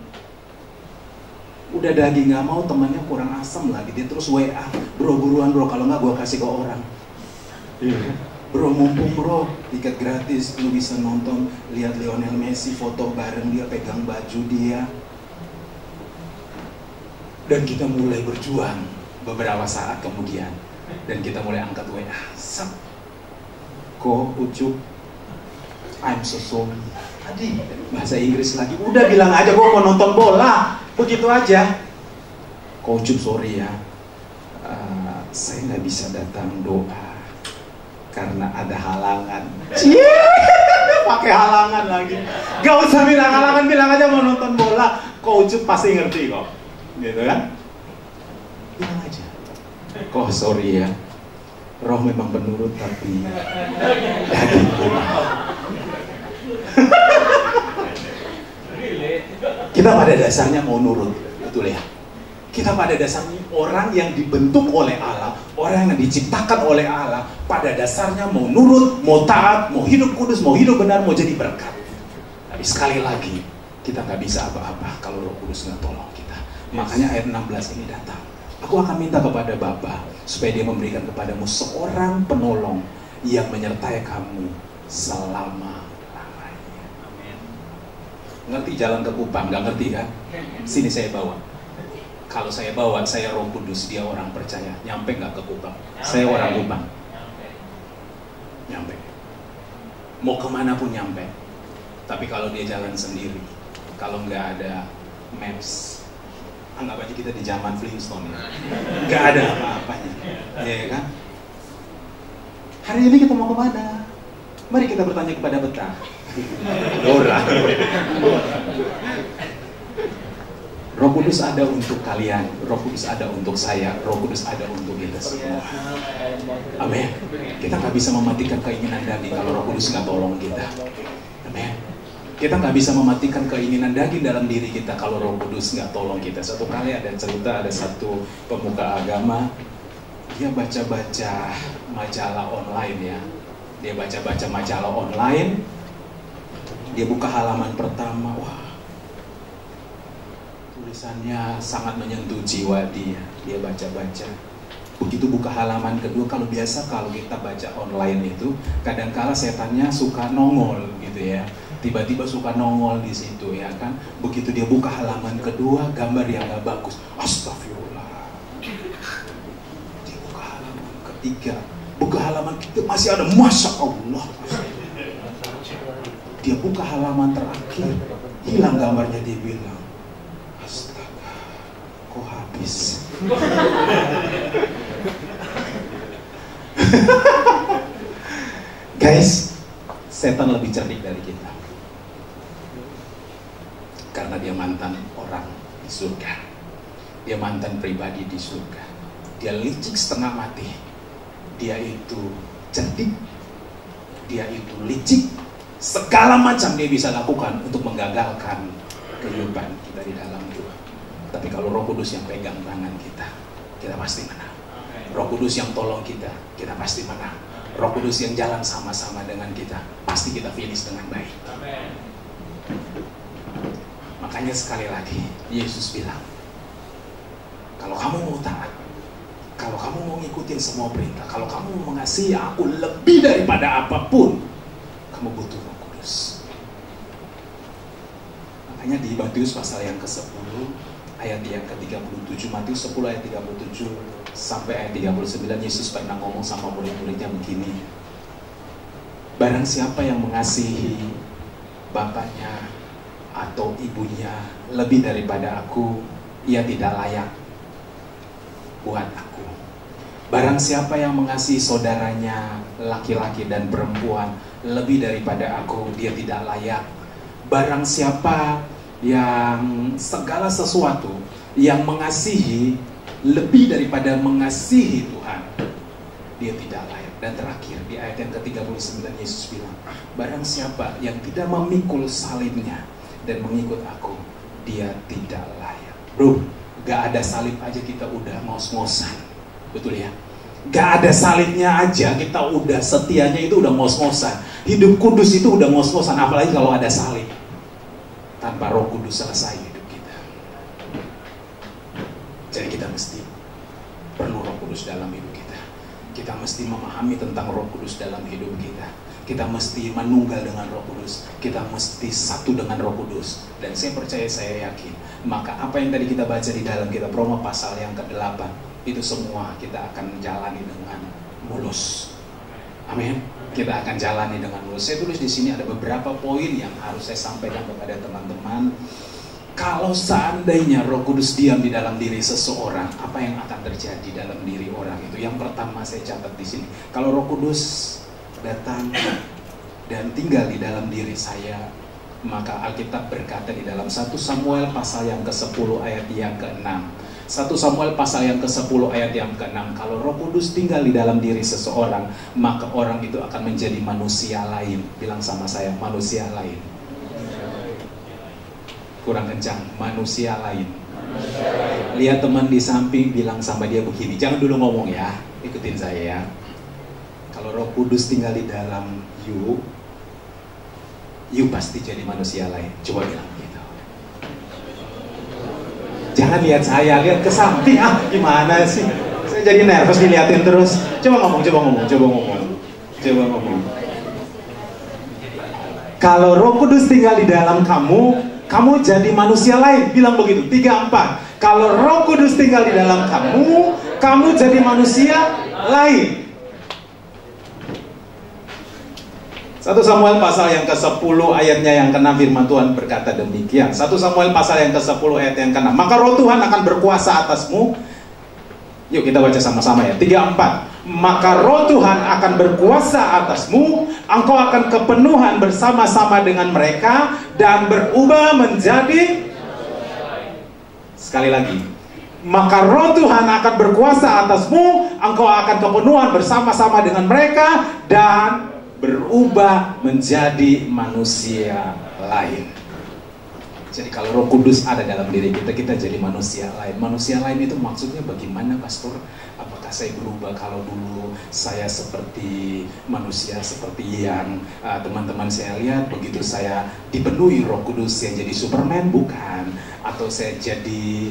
Udah daging nggak mau, temannya kurang asam lagi, dia terus WA, bro buruan bro, kalau nggak gue kasih ke orang. Bro mumpung bro, tiket gratis, lu bisa nonton, lihat Lionel Messi foto bareng dia, pegang baju dia. Dan kita mulai berjuang beberapa saat kemudian, dan kita mulai angkat WA. Ko Ucup, I'm so sorry. Tadi bahasa Inggris lagi, udah bilang aja gue mau nonton bola, begitu aja. Ko Ucup, sorry ya, saya nggak bisa datang doa karena ada halangan. Pakai halangan lagi. Gak usah bilang halangan, bilang aja mau nonton bola. Ko Ucup pasti ngerti kok, gitu kan? Bilang aja. Kok sorry ya, roh memang penurut tapi daging lemah. Kita pada dasarnya mau nurut, betul ya? Kita pada dasarnya orang yang dibentuk oleh Allah, orang yang diciptakan oleh Allah, pada dasarnya mau nurut, mau taat, mau hidup kudus, mau hidup benar, mau jadi berkat. Tapi sekali lagi, kita nggak bisa apa-apa kalau Roh Kudus nggak tolong kita. Makanya ayat 16 ini datang. Aku akan minta kepada Bapa supaya dia memberikan kepadamu seorang penolong yang menyertai kamu selama-lamanya. Ngerti jalan ke Kupang? Nggak ngerti kan? Sini saya bawa. Kalau saya bawa, saya Roh Kudus, dia orang percaya. Nyampe nggak ke Kupang? Saya orang Kupang. Nyampe. Mau kemana pun nyampe. Tapi kalau dia jalan sendiri, kalau nggak ada maps, anggap aja kita di zaman Flintstone ya, nggak ada apa-apanya, ya kan? Hari ini kita mau kemana? Mari kita bertanya kepada peta. Dora. Roh Kudus ada untuk kalian, Roh Kudus ada untuk saya, Roh Kudus ada untuk kita semua. Amin. Kita nggak bisa mematikan keinginan daging kalau Roh Kudus nggak tolong kita. Amin. Kita nggak bisa mematikan keinginan daging dalam diri kita kalau Roh Kudus nggak tolong kita. Satu kali ada cerita, ada satu pemuka agama, dia baca-baca majalah online ya. Dia baca-baca majalah online, dia buka halaman pertama, wah, tulisannya sangat menyentuh jiwa dia. Dia baca-baca. Begitu buka halaman kedua, kalau biasa kalau kita baca online itu, kadang-kala setannya suka nongol gitu ya. Tiba-tiba suka nongol di situ ya kan. Begitu dia buka halaman kedua, gambar yang gak bagus. Astagfirullah. Dia buka halaman ketiga, buka halaman ketiga masih ada, Masya Allah. Dia buka halaman terakhir, hilang gambarnya, dia bilang, astaga, kok habis. Guys, setan lebih cerdik dari kita. Karena dia mantan orang di surga. Dia mantan pribadi di surga. Dia licik setengah mati. Dia itu cerdik. Dia itu licik. Segala macam dia bisa lakukan untuk menggagalkan kehidupan kita di dalam itu. Tapi kalau Roh Kudus yang pegang tangan kita, kita pasti menang. Roh Kudus yang tolong kita, kita pasti menang. Roh Kudus yang jalan sama-sama dengan kita, pasti kita finish dengan baik. Makanya sekali lagi, Yesus bilang, kalau kamu mau taat, kalau kamu mau ngikutin semua perintah, kalau kamu mau mengasihi aku lebih daripada apapun, kamu butuh Roh Kudus. Makanya di Matius pasal yang ke-10, ayat yang ke-37, Matius 10 ayat 37 sampai ayat 39, Yesus pernah ngomong sama murid-muridnya begini. Barang siapa yang mengasihi bapaknya atau ibunya lebih daripada aku, ia tidak layak buat aku. Barang siapa yang mengasihi saudaranya laki-laki dan perempuan lebih daripada aku, dia tidak layak. Barang siapa yang segala sesuatu yang mengasihi lebih daripada mengasihi Tuhan, dia tidak layak. Dan terakhir di ayat yang ke-39 Yesus bilang, barang siapa yang tidak memikul salibnya dan mengikut aku, dia tidak layak. Bro, gak ada salib aja kita udah ngos-ngosan. Betul ya? Gak ada salibnya aja kita udah setianya itu udah ngos-ngosan. Hidup kudus itu udah ngos-ngosan, apalagi kalau ada salib. Tanpa Roh Kudus selesai hidup kita. Jadi kita mesti perlu Roh Kudus dalam hidup kita. Kita mesti memahami tentang Roh Kudus dalam hidup kita. Kita mesti menunggal dengan Roh Kudus. Kita mesti satu dengan Roh Kudus. Dan saya percaya, saya yakin, maka apa yang tadi kita baca di dalam kitab Roma pasal yang ke-8, itu semua kita akan jalani dengan mulus. Amin. Kita akan jalani dengan mulus. Saya tulis di sini ada beberapa poin yang harus saya sampaikan kepada teman-teman. Kalau seandainya Roh Kudus diam di dalam diri seseorang, apa yang akan terjadi dalam diri orang itu? Yang pertama saya catat di sini. Kalau Roh Kudus datang dan tinggal di dalam diri saya, maka Alkitab berkata di dalam 1 Samuel pasal yang ke-10 ayat yang ke-6. 1 Samuel pasal yang ke-10 ayat yang ke-6, kalau Roh Kudus tinggal di dalam diri seseorang, maka orang itu akan menjadi manusia lain. Bilang sama saya, manusia lain. Kurang kencang, manusia lain. Lihat teman di samping, bilang sama dia begini. Jangan dulu ngomong ya, ikutin saya ya. Kalau Roh Kudus tinggal di dalam you pasti jadi manusia lain. Coba bilang gitu. Jangan lihat saya, lihat ke samping. Gimana sih? Saya jadi nervous dilihatin terus. Coba ngomong. Kalau Roh Kudus tinggal di dalam kamu jadi manusia lain. Bilang begitu. 3, 4. Kalau Roh Kudus tinggal di dalam kamu jadi manusia lain. 1 Samuel pasal yang ke-10 ayatnya yang ke-6, firman Tuhan berkata demikian. 1 Samuel pasal yang ke-10 ayat yang ke-6. Maka Roh Tuhan akan berkuasa atasmu. Yuk kita baca sama-sama ya. 3, 4. Maka Roh Tuhan akan berkuasa atasmu. Engkau akan kepenuhan bersama-sama dengan mereka dan berubah menjadi. Sekali lagi. Maka Roh Tuhan akan berkuasa atasmu. Engkau akan kepenuhan bersama-sama dengan mereka dan berubah menjadi manusia lain. Jadi kalau Roh Kudus ada dalam diri kita, kita jadi manusia lain. Manusia lain itu maksudnya bagaimana, Pastor? Apakah saya berubah? Kalau dulu saya seperti manusia seperti yang teman-teman saya lihat, begitu saya dipenuhi Roh Kudus, saya jadi Superman? Bukan. Atau saya jadi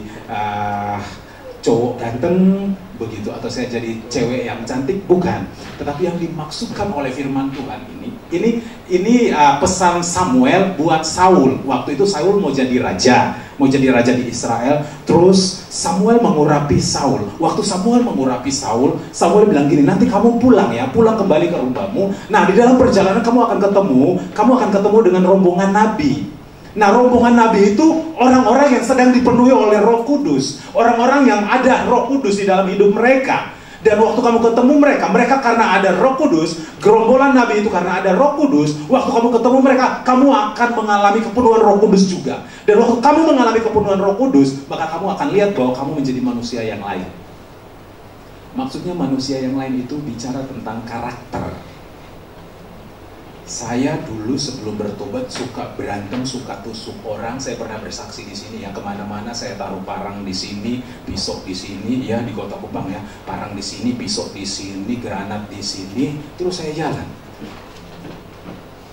cowok ganteng begitu, atau saya jadi cewek yang cantik? Bukan. Tetapi yang dimaksudkan oleh firman Tuhan ini pesan Samuel buat Saul. Waktu itu Saul mau jadi raja di Israel. Terus Samuel mengurapi Saul. Waktu Samuel mengurapi Saul, Samuel bilang gini, nanti kamu pulang kembali ke rumahmu. Nah, di dalam perjalanan kamu akan ketemu dengan rombongan nabi. Nah, rombongan nabi itu orang-orang yang sedang dipenuhi oleh Roh Kudus, orang-orang yang ada Roh Kudus di dalam hidup mereka. Dan waktu kamu ketemu mereka karena ada Roh Kudus, gerombolan nabi itu karena ada Roh Kudus. Waktu kamu ketemu mereka, kamu akan mengalami kepenuhan Roh Kudus juga. Dan waktu kamu mengalami kepenuhan Roh Kudus, maka kamu akan lihat bahwa kamu menjadi manusia yang lain. Maksudnya manusia yang lain itu bicara tentang karakter. Saya dulu sebelum bertobat suka berantem, suka tusuk orang. Saya pernah bersaksi di sini, yang kemana-mana saya taruh parang di sini, pisau di sini, ya di Kota Kupang ya, parang di sini, pisau di sini, granat di sini, terus saya jalan.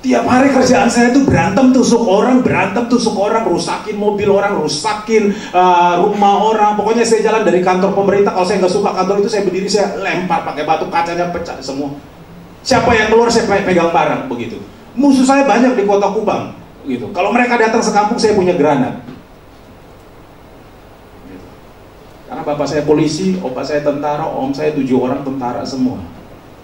Tiap hari kerjaan saya itu berantem, tusuk orang, rusakin mobil orang, rusakin rumah orang. Pokoknya saya jalan dari kantor pemerintah. Kalau saya nggak suka kantor itu, saya berdiri, saya lempar pakai batu, kacanya pecah semua. Siapa yang keluar saya pegang barang begitu. Musuh saya banyak di Kota Kupang gitu. Kalau mereka datang sekampung, saya punya granat gitu. Karena bapak saya polisi, opa saya tentara, om saya 7 orang tentara semua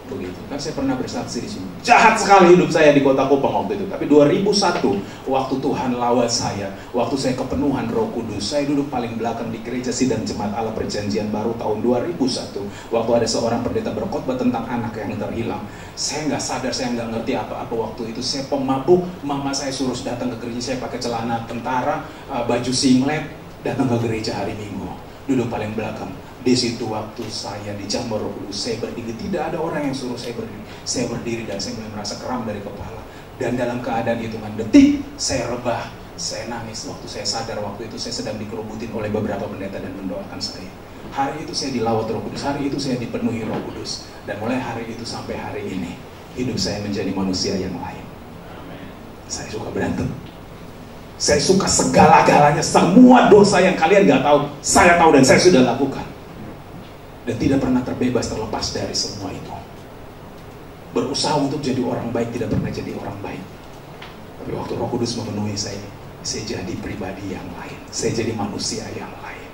begitu. Kan saya pernah bersaksi di sini. Jahat sekali hidup saya di Kota Kupang waktu itu. Tapi 2001 waktu Tuhan lawat saya, waktu saya kepenuhan Roh Kudus, saya duduk paling belakang di gereja Sidang Jemaat Allah Perjanjian Baru tahun 2001. Waktu ada seorang pendeta berkhotbah tentang anak yang terhilang. Saya nggak sadar, saya nggak ngerti apa-apa waktu itu. Saya pemabuk, mama saya suruh datang ke gereja, saya pakai celana tentara, baju singlet, datang ke gereja hari Minggu. Duduk paling belakang. Di situ waktu saya dijamah Roh Kudus, saya berdiri. Tidak ada orang yang suruh saya berdiri. Saya berdiri dan saya mulai merasa kram dari kepala. Dan dalam keadaan hitungan detik, saya rebah, saya nangis. Waktu saya sadar, waktu itu saya sedang dikerubutin oleh beberapa pendeta dan mendoakan saya. Hari itu saya dilawat Roh Kudus, hari itu saya dipenuhi Roh Kudus. Dan mulai hari itu sampai hari ini, hidup saya menjadi manusia yang lain. Saya suka berantem. Saya suka segala-galanya, semua dosa yang kalian gak tahu, saya tahu dan saya sudah lakukan. Dan tidak pernah terbebas, terlepas dari semua itu. Berusaha untuk jadi orang baik, tidak pernah jadi orang baik. Tapi waktu Roh Kudus memenuhi saya jadi pribadi yang lain. Saya jadi manusia yang lain.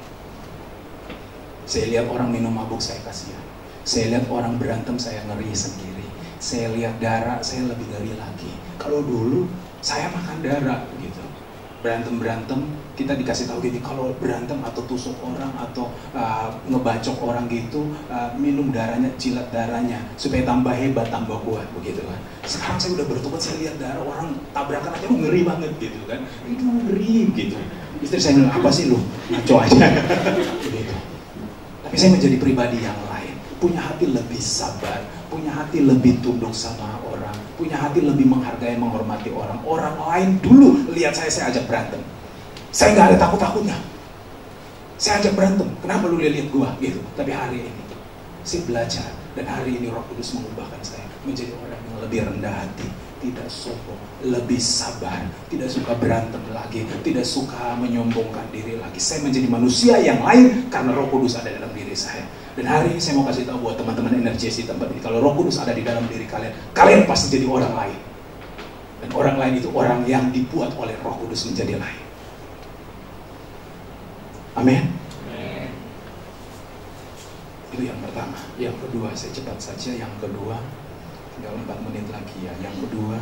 Saya lihat orang minum mabuk, saya kasihan. Saya lihat orang berantem, saya ngeri sendiri. Saya lihat darah, saya lebih ngeri lagi. Kalau dulu, saya makan darah gitu. Berantem, kita dikasih tahu gini, kalau berantem atau tusuk orang atau ngebacok orang gitu, minum darahnya, jilat darahnya supaya tambah hebat, tambah kuat begitu kan. Sekarang saya udah bertobat, saya lihat darah orang tabrakan aja, ngeri banget gitu kan. Itu ngeri gitu. Istri saya bilang, apa sih lu? Ngaco aja begitu. Tapi saya menjadi pribadi yang lain, punya hati lebih sabar, punya hati lebih tunduk sama orang, punya hati lebih menghargai, menghormati orang. Orang lain dulu lihat saya ajak berantem. Saya nggak ada takut-takutnya. Saya ajak berantem. Kenapa lu lihat gua gitu? Tapi hari ini saya belajar, dan hari ini Roh Kudus mengubahkan saya menjadi orang yang lebih rendah hati, tidak sombong, lebih sabar, tidak suka berantem lagi, tidak suka menyombongkan diri lagi. Saya menjadi manusia yang lain karena Roh Kudus ada dalam diri saya. Dan hari ini saya mau kasih tahu buat teman-teman energi di tempat ini, kalau Roh Kudus ada di dalam diri kalian, kalian pasti jadi orang lain. Dan orang lain itu orang yang dibuat oleh Roh Kudus menjadi lain. Amin. Itu yang pertama. Yang kedua, saya cepat saja. Yang kedua, tinggal 4 menit lagi ya. Yang kedua,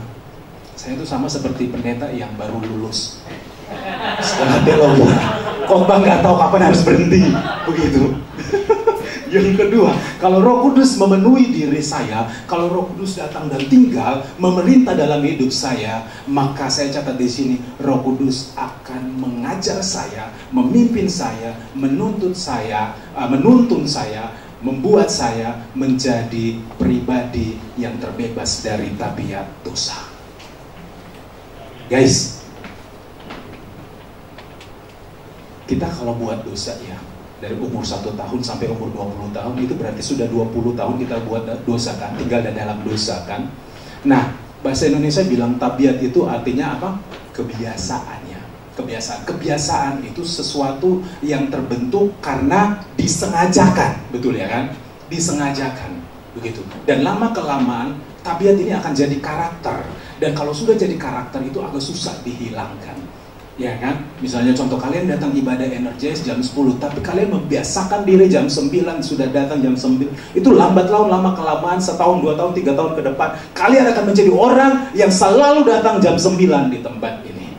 saya itu sama seperti pendeta yang baru lulus setelah teologi. Khotbah nggak tahu kapan harus berhenti, begitu. Yang kedua, kalau Roh Kudus memenuhi diri saya, kalau Roh Kudus datang dan tinggal memerintah dalam hidup saya, maka saya catat di sini, Roh Kudus akan mengajar saya, memimpin saya, menuntun saya, membuat saya menjadi pribadi yang terbebas dari tabiat dosa. Guys, Kita kalau buat dosa ya, dari umur 1 tahun sampai umur 20 tahun, itu berarti sudah 20 tahun kita buat dosa kan, tinggal dalam dosa kan. Nah, bahasa Indonesia bilang tabiat itu artinya apa? Kebiasaannya. Kebiasaan itu sesuatu yang terbentuk karena disengajakan, betul ya kan? Disengajakan, begitu. Dan lama kelamaan tabiat ini akan jadi karakter. Dan kalau sudah jadi karakter itu agak susah dihilangkan. Ya kan? Misalnya contoh, kalian datang ibadah Energize jam 10, tapi kalian membiasakan diri jam 9 sudah datang jam 9. Itu lambat laun, lama kelamaan, setahun, 2 tahun, 3 tahun ke depan, kalian akan menjadi orang yang selalu datang jam 9 di tempat ini.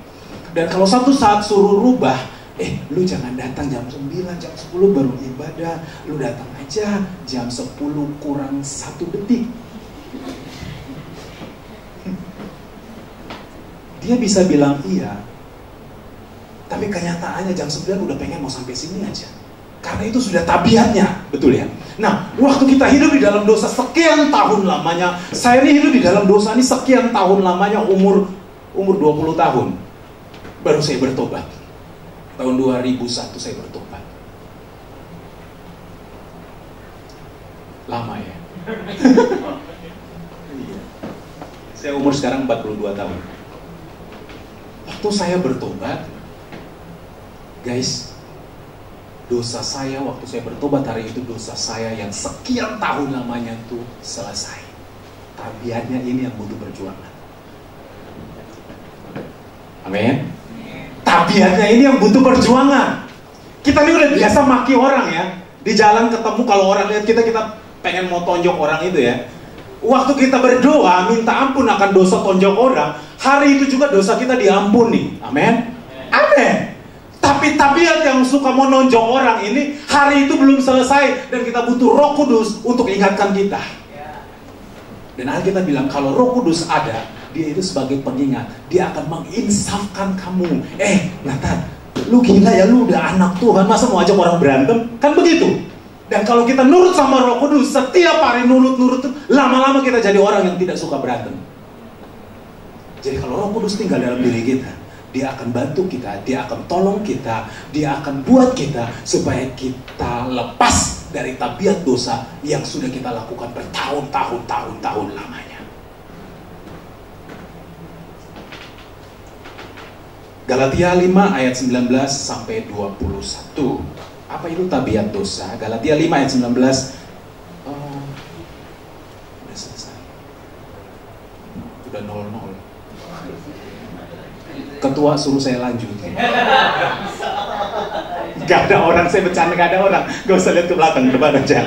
Dan kalau satu saat suruh rubah, lu jangan datang jam 9, jam 10 baru ibadah, lu datang aja jam 10 kurang 1 detik. Dia bisa bilang iya, tapi kenyataannya jam 9 udah pengen mau sampai sini aja. Karena itu sudah tabiatnya, betul ya? Nah, waktu kita hidup di dalam dosa sekian tahun lamanya, saya ini hidup di dalam dosa ini sekian tahun lamanya, umur 20 tahun. Baru saya bertobat. Tahun 2001 saya bertobat. Lama ya? Saya umur sekarang 42 tahun. Waktu saya bertobat, guys, dosa saya waktu saya bertobat hari itu, dosa saya yang sekian tahun lamanya itu selesai. Tabiatnya ini yang butuh perjuangan. Amin. Tabiatnya ini yang butuh perjuangan. Kita ini udah biasa maki orang ya. Di jalan ketemu, kalau orang lihat kita pengen mau tonjok orang itu ya. Waktu kita berdoa minta ampun akan dosa tonjok orang, hari itu juga dosa kita diampuni. Amin. Amin. Tapi tabiat yang suka menonjok orang ini, hari itu belum selesai, dan kita butuh Roh Kudus untuk ingatkan kita. Dan Alkitab bilang kalau Roh Kudus ada, dia itu sebagai pengingat, dia akan menginsafkan kamu. Nathan, lu gila ya, lu udah anak Tuhan, masa mau ajak orang berantem? Kan begitu. Dan kalau kita nurut sama Roh Kudus, setiap hari nurut, lama-lama kita jadi orang yang tidak suka berantem. Jadi kalau Roh Kudus tinggal dalam diri kita, dia akan bantu kita, dia akan tolong kita, dia akan buat kita supaya kita lepas dari tabiat dosa yang sudah kita lakukan bertahun-tahun lamanya. Galatia 5 ayat 19 sampai 21. Apa itu tabiat dosa? Galatia 5 ayat 19. Udah selesai. Udah 0-0. Ketua suruh saya lanjut. Gak ada orang, saya bercanda, gak ada orang. Gak usah lihat ke belakang, depan aja.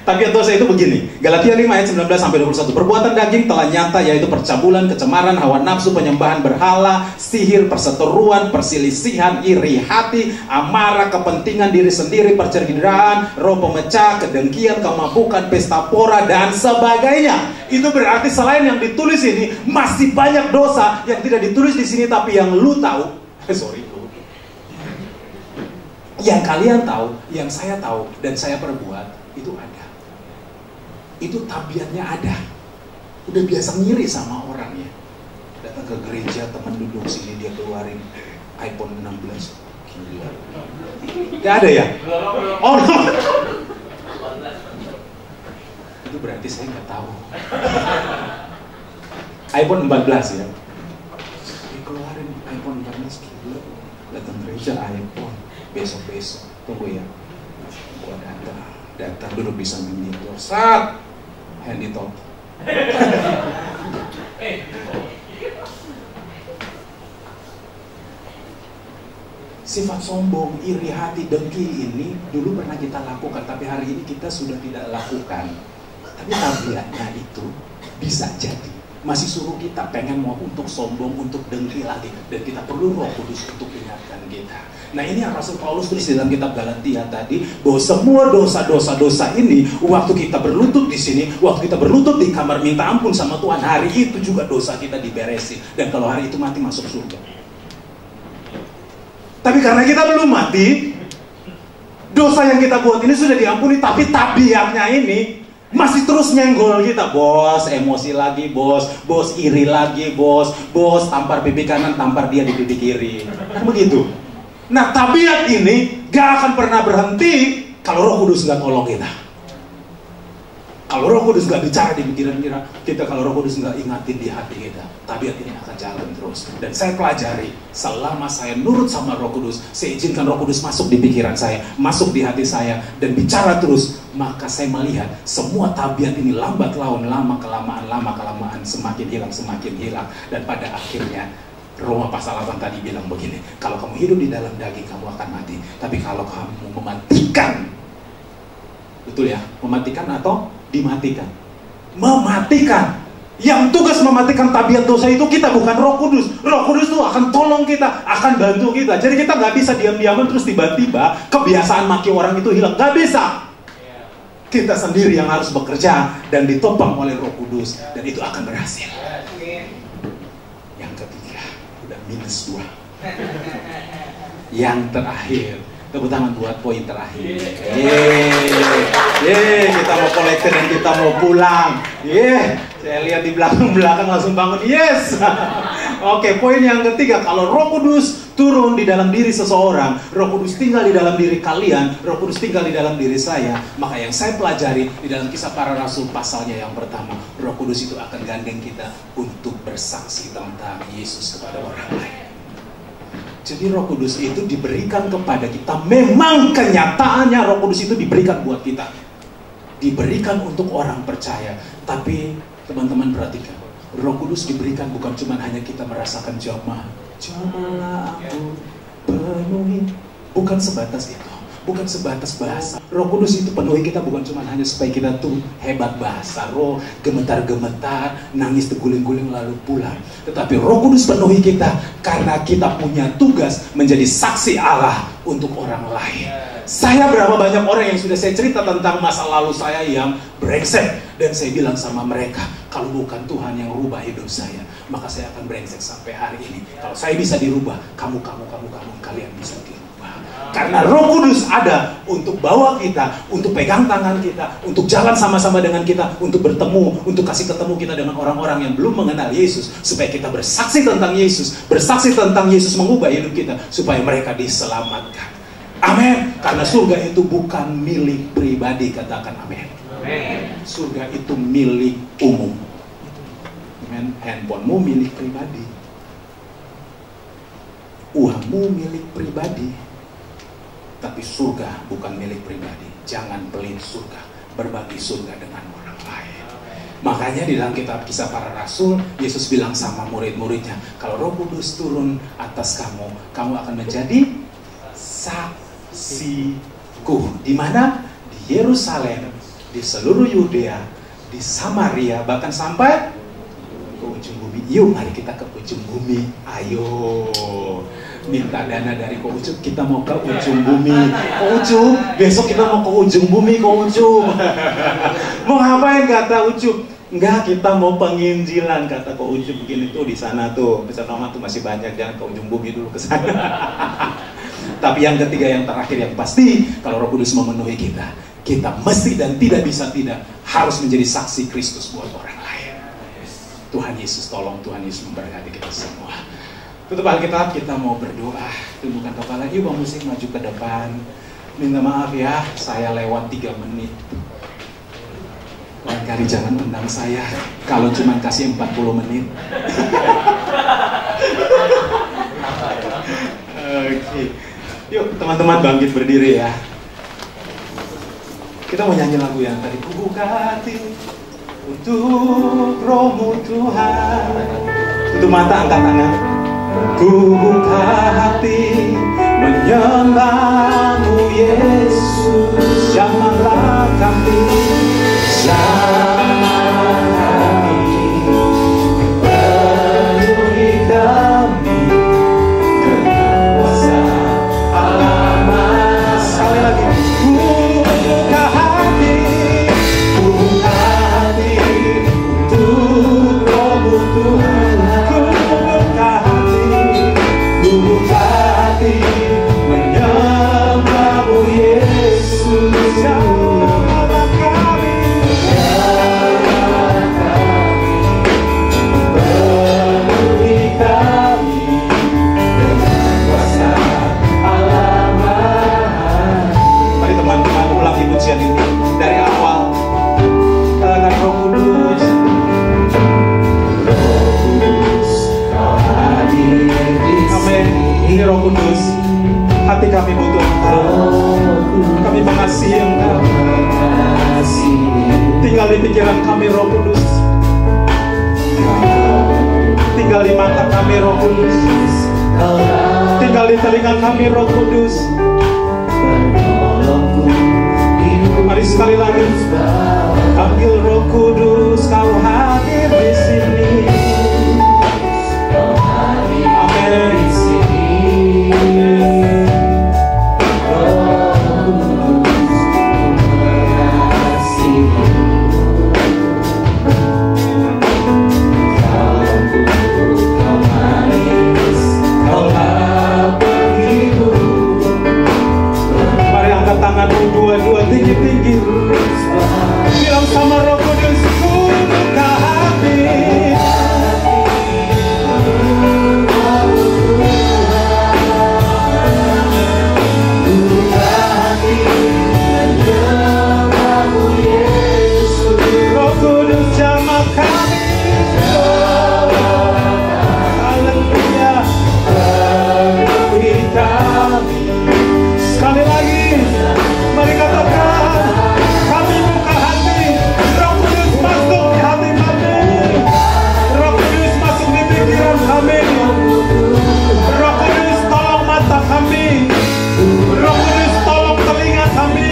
Tabiat dosa itu begini. Galatia 5 ayat 19 sampai 21. Perbuatan daging telah nyata, yaitu percabulan, kecemaran, hawa nafsu, penyembahan berhala, sihir, perseteruan, perselisihan, iri hati, amarah, kepentingan diri sendiri, perceraian, roh pemecah, kedengkian, kemabukan, pesta pora, dan sebagainya. Itu berarti selain yang ditulis ini, masih banyak dosa yang tidak ditulis di sini, tapi yang lu tahu, yang kalian tahu, yang saya tahu, dan saya perbuat, itu ada. Itu tabiatnya ada. Udah biasa ngiri sama orang ya. Datang ke gereja, teman duduk sini, dia keluarin iPhone 16. Gila. Gak ada ya? Oh no. Itu berarti saya nggak tahu. iPhone 14 ya. Dia keluarin iPhone 14, gila. Datang gereja iPhone. Besok-besok, tunggu ya. Gua datang duduk di samping itu. Sat. Handy top. Sifat sombong, iri hati, dengki ini dulu pernah kita lakukan, tapi hari ini kita sudah tidak lakukan. Tapi tabiatnya itu bisa jadi masih suruh kita pengen mau untuk sombong, untuk dengki lagi, dan kita perlu Roh Kudus untuk ingatkan kita. Nah, ini yang Rasul Paulus tulis dalam kitab Galatia tadi, bahwa semua dosa-dosa ini, waktu kita berlutut di sini, waktu kita berlutut di kamar minta ampun sama Tuhan, hari itu juga dosa kita diberesin. Dan kalau hari itu mati, masuk surga. Tapi karena kita belum mati, dosa yang kita buat ini sudah diampuni, tapi tabiatnya ini masih terus nyenggol kita. Bos, emosi lagi, bos iri lagi, bos tampar pipi kanan, tampar dia di pipi kiri. Kan begitu. Nah, tabiat ini gak akan pernah berhenti kalau Roh Kudus gak tolong kita. Kalau Roh Kudus gak bicara di pikiran kita, kalau Roh Kudus gak ingatin di hati kita, tabiat ini akan jalan terus. Dan saya pelajari, selama saya nurut sama Roh Kudus, saya izinkan Roh Kudus masuk di pikiran saya, masuk di hati saya, dan bicara terus, maka saya melihat semua tabiat ini lambat laun, lama kelamaan semakin hilang. Dan pada akhirnya Roma pasal 8 tadi bilang begini, kalau kamu hidup di dalam daging kamu akan mati, tapi kalau kamu mematikan, betul ya, mematikan atau dimatikan? Mematikan. Yang tugas mematikan tabiat dosa itu kita, bukan Roh Kudus. Roh Kudus itu akan tolong kita, akan bantu kita. Jadi kita nggak bisa diam-diaman terus tiba-tiba kebiasaan maki orang itu hilang. Nggak bisa. Kita sendiri yang harus bekerja dan ditopang oleh Roh Kudus, dan itu akan berhasil. Yang ketiga, udah -2. Yang terakhir, tepuk tangan buat poin terakhir. Kita mau kolektor dan kita mau pulang. Saya lihat di belakang langsung bangun. Yes. Oke, poin yang ketiga, kalau Roh Kudus turun di dalam diri seseorang, Roh Kudus tinggal di dalam diri kalian, Roh Kudus tinggal di dalam diri saya, maka yang saya pelajari di dalam Kisah Para Rasul pasalnya yang pertama, Roh Kudus itu akan gandeng kita untuk bersaksi tentang Yesus kepada orang lain. Jadi Roh Kudus itu diberikan kepada kita. Memang kenyataannya Roh Kudus itu diberikan buat kita, diberikan untuk orang percaya. Tapi teman-teman perhatikan, Roh Kudus diberikan bukan cuma hanya kita merasakan jamalah aku penuhi. Bukan sebatas itu, bukan sebatas bahasa. Roh Kudus itu penuhi kita bukan cuma hanya supaya kita tuh hebat bahasa, roh gemetar-gemetar, nangis terguling-guling lalu pulang. Tetapi Roh Kudus penuhi kita karena kita punya tugas menjadi saksi Allah untuk orang lain. Saya berapa banyak orang yang sudah saya cerita tentang masa lalu saya yang brengsek, dan saya bilang sama mereka, kalau bukan Tuhan yang rubah hidup saya, maka saya akan brengsek sampai hari ini. Kalau saya bisa dirubah, kalian bisa dirubah. Karena Roh Kudus ada untuk bawa kita, untuk pegang tangan kita, untuk jalan sama-sama dengan kita, untuk bertemu, untuk kasih ketemu kita dengan orang-orang yang belum mengenal Yesus, supaya kita bersaksi tentang Yesus, bersaksi tentang Yesus mengubah hidup kita, supaya mereka diselamatkan. Amin. Karena surga itu bukan milik pribadi, katakan amin. Surga itu milik umum. Amin. Handphonemu milik pribadi, uangmu milik pribadi, tapi surga bukan milik pribadi. Jangan pelit surga, berbagi surga dengan orang lain. Makanya di dalam kitab Kisah Para Rasul, Yesus bilang sama murid-muridnya, kalau Roh Kudus turun atas kamu, kamu akan menjadi saksiku. Di mana? Di Yerusalem, di seluruh Yudea, di Samaria, bahkan sampai ke ujung bumi. Yuk, mari kita ke ujung bumi. Ayo, minta dana dari Ko Ucup, kita mau ke ujung bumi. Ko Ucup, besok kita mau ke ujung bumi, Ko Ucup. Mau ngapain, kata Ucup? Enggak, kita mau penginjilan, kata Ko Ucup. Begini tuh, di sana tuh, besar nama tuh masih banyak, jangan ke ujung bumi dulu, ke sana. Tapi yang ketiga, yang terakhir, yang pasti, kalau Roh Kudus memenuhi kita, kita mesti dan tidak bisa tidak harus menjadi saksi Kristus buat orang lain. Tuhan Yesus tolong, Tuhan Yesus memberkati kita semua. Tutup Alkitab, kita mau berdoa. Tundukkan kepala, yuk Bang Musik maju ke depan. Minta maaf ya, saya lewat 3 menit. Lain kali jangan undang saya kalau cuma kasih 40 menit. Oke. Yuk teman-teman bangkit berdiri ya. Kita mau nyanyi lagu yang tadi. Ku buka hati untuk Roh-Mu Tuhan. Tutup mata, angkat tangan. Ku buka hati menyembah-Mu Yesus. Jamahlah kami, jamahlah kami, penuhi kami dengan kuasa Allah. Sekali lagi. Ku buka hati untuk Roh-Mu Tuhan. Buka hati menyembah-Mu Yesus. jaga kami Roh Kudus. Mari sekali lagi, panggil Roh Kudus, kau hadir di sini. Amin. Tanganmu dua-dua tinggi-tinggi, bilang sama Roh Kudus, ku buka hati. Roh Kudus jamah kami. Haleluya. Penuhi kami. Sekali lagi, mari katakan, kami buka hati. Roh Kudus masuk di hati kami. Roh Kudus masuk di pikiran kami. Roh Kudus tolong mata kami. Roh Kudus tolong telinga kami.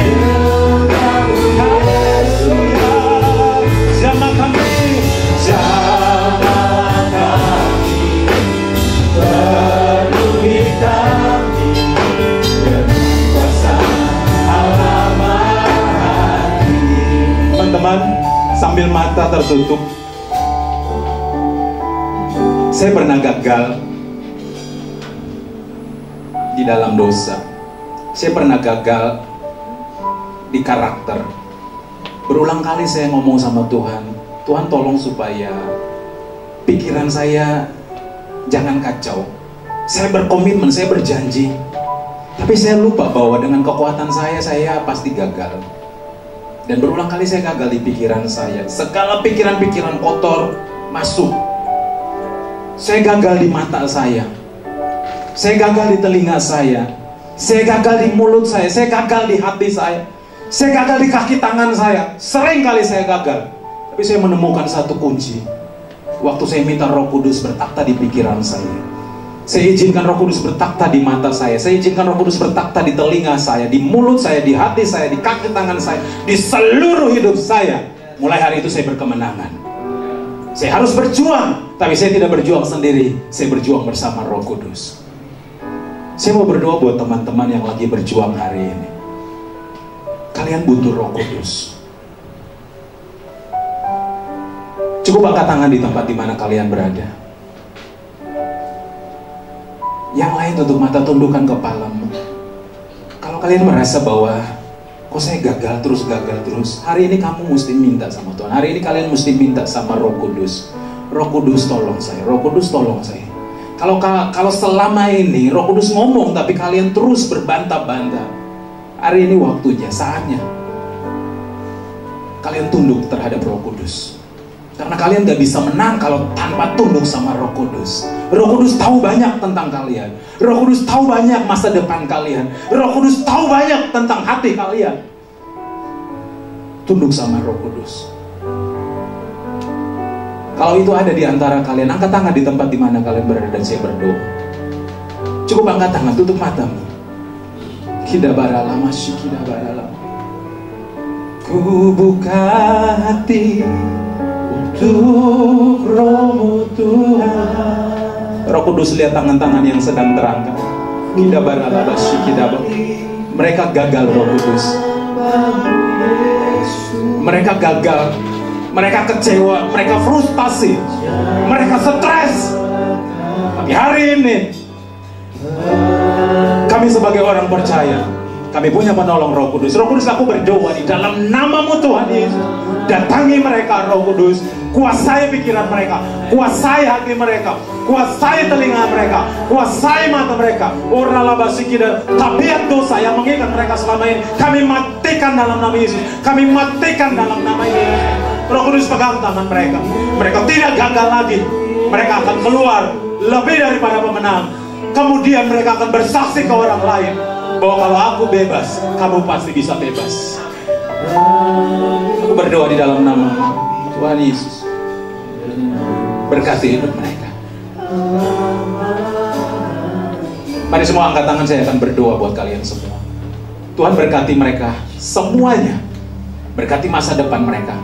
Haleluya. Jamah kami, jamah kami, penuhi kami. Teman-teman, sambil mata tertutup, saya pernah gagal di dalam dosa. Saya pernah gagal di karakter. Berulang kali saya ngomong sama Tuhan, Tuhan tolong supaya pikiran saya jangan kacau. Saya berkomitmen, saya berjanji, tapi saya lupa bahwa dengan kekuatan saya pasti gagal. Dan berulang kali saya gagal di pikiran saya. Segala pikiran-pikiran kotor masuk. Saya gagal di mata saya. Saya gagal di telinga saya. Saya gagal di mulut saya. Saya gagal di hati saya. Saya gagal di kaki tangan saya. Sering kali saya gagal. Tapi saya menemukan satu kunci. Waktu saya minta Roh Kudus bertakhta di pikiran saya. Saya izinkan Roh Kudus bertakhta di mata saya. Saya izinkan Roh Kudus bertakhta di telinga saya, di mulut saya, di hati saya, di kaki tangan saya, di seluruh hidup saya. Mulai hari itu saya berkemenangan. Saya harus berjuang, tapi saya tidak berjuang sendiri. Saya berjuang bersama Roh Kudus. Saya mau berdoa buat teman-teman yang lagi berjuang hari ini. Kalian butuh Roh Kudus. Cukup angkat tangan di tempat di mana kalian berada. Yang lain tutup mata, tundukkan kepalamu. Kalau kalian merasa bahwa kok saya gagal terus, hari ini kamu mesti minta sama Tuhan. Hari ini kalian mesti minta sama Roh Kudus. Roh Kudus tolong saya, Roh Kudus tolong saya. Kalau selama ini Roh Kudus ngomong tapi kalian terus berbantah-bantah, hari ini waktunya, saatnya kalian tunduk terhadap Roh Kudus. Karena kalian gak bisa menang kalau tanpa tunduk sama Roh Kudus. Roh Kudus tahu banyak tentang kalian. Roh Kudus tahu banyak masa depan kalian. Roh Kudus tahu banyak tentang hati kalian. Tunduk sama Roh Kudus. Kalau itu ada di antara kalian, angkat tangan di tempat di mana kalian berada dan saya berdoa. Cukup angkat tangan, tutup matamu. Kidabaralama syikidabaralam. Ku buka hati untuk Roh-Mu Tuhan. Roh Kudus lihat tangan-tangan yang sedang terangkat. Mereka gagal Roh Kudus. Mereka gagal. Mereka kecewa. Mereka frustasi. Mereka stres. Tapi hari ini kami sebagai orang percaya, kami punya penolong Roh Kudus. Roh Kudus, aku berdoa di dalam nama-Mu Tuhan Yesus. Datangi mereka Roh Kudus. Kuasai pikiran mereka, kuasai hati mereka, kuasai telinga mereka, kuasai mata mereka. Tabiat dosa yang mengikat mereka selama ini, kami matikan dalam nama Yesus. Kami matikan dalam nama Yesus. Roh Kudus pegang tangan mereka. Mereka tidak gagal lagi. Mereka akan keluar lebih daripada pemenang. Kemudian mereka akan bersaksi ke orang lain bahwa kalau aku bebas, kamu pasti bisa bebas. Aku berdoa di dalam nama Tuhan Yesus. Berkati hidup mereka. Mari semua angkat tangan, saya akan berdoa buat kalian semua. Tuhan berkati mereka semuanya. Berkati masa depan mereka.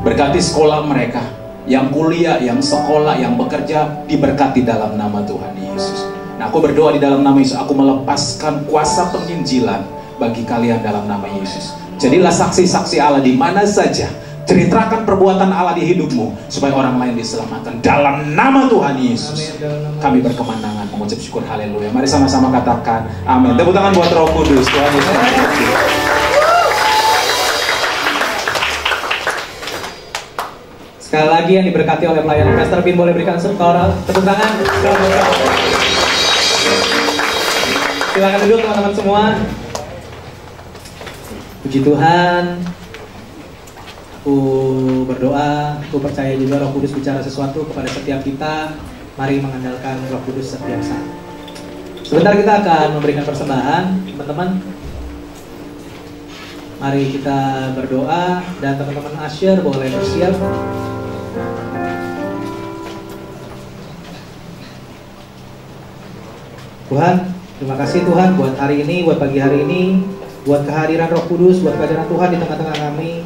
Berkati sekolah mereka. Yang kuliah, yang sekolah, yang bekerja, diberkati dalam nama Tuhan Yesus. Nah, aku berdoa di dalam nama Yesus. Aku melepaskan kuasa penginjilan bagi kalian dalam nama Yesus. Jadilah saksi-saksi Allah di mana saja. Ceritakan perbuatan Allah di hidupmu supaya orang lain diselamatkan dalam nama Tuhan Yesus. Kami berkemenangan mengucap syukur, haleluya. Mari sama-sama katakan amin. Tepuk tangan buat Roh Kudus. Tuhan Yesus memberkati. Sekali lagi yang diberkati oleh pelayanan Pastor Bin, boleh berikan tepuk tangan. Silakan duduk teman-teman semua. Puji Tuhan. Aku berdoa, aku percaya juga Roh Kudus bicara sesuatu kepada setiap kita. Mari mengandalkan Roh Kudus setiap saat. Sebentar kita akan memberikan persembahan, teman-teman. Mari kita berdoa dan teman-teman Asher boleh bersiap. Tuhan, terima kasih Tuhan buat hari ini, buat pagi hari ini, buat kehadiran Roh Kudus, buat kehadiran Tuhan di tengah-tengah kami.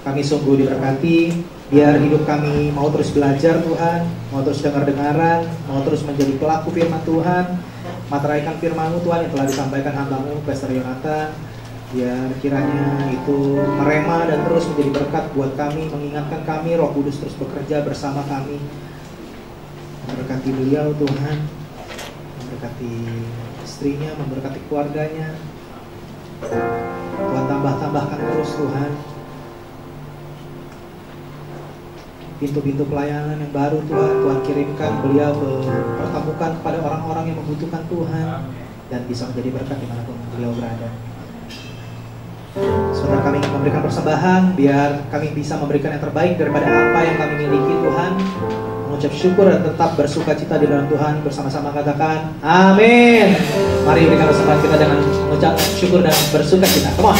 Kami sungguh diberkati, biar hidup kami mau terus belajar Tuhan, mau terus dengar-dengaran, mau terus menjadi pelaku firman Tuhan, materaikan firman-Mu Tuhan yang telah disampaikan hamba-Mu, Pastor Yonatan. Biar kiranya itu merema dan terus menjadi berkat buat kami, mengingatkan kami, Roh Kudus terus bekerja bersama kami. Memberkati beliau Tuhan, memberkati istrinya, memberkati keluarganya. Tuhan tambahkan terus Tuhan pintu-pintu pelayanan yang baru Tuhan. Tuhan kirimkan beliau pertemukan kepada orang-orang yang membutuhkan Tuhan dan bisa menjadi berkat dimanapun beliau berada. Sebentar kami ingin memberikan persembahan, biar kami bisa memberikan yang terbaik daripada apa yang kami miliki Tuhan. Mengucap syukur dan tetap bersuka cita di dalam Tuhan. Bersama-sama katakan amin. Mari berikan persembahan kita dengan mengucap syukur dan bersuka cita. Come on.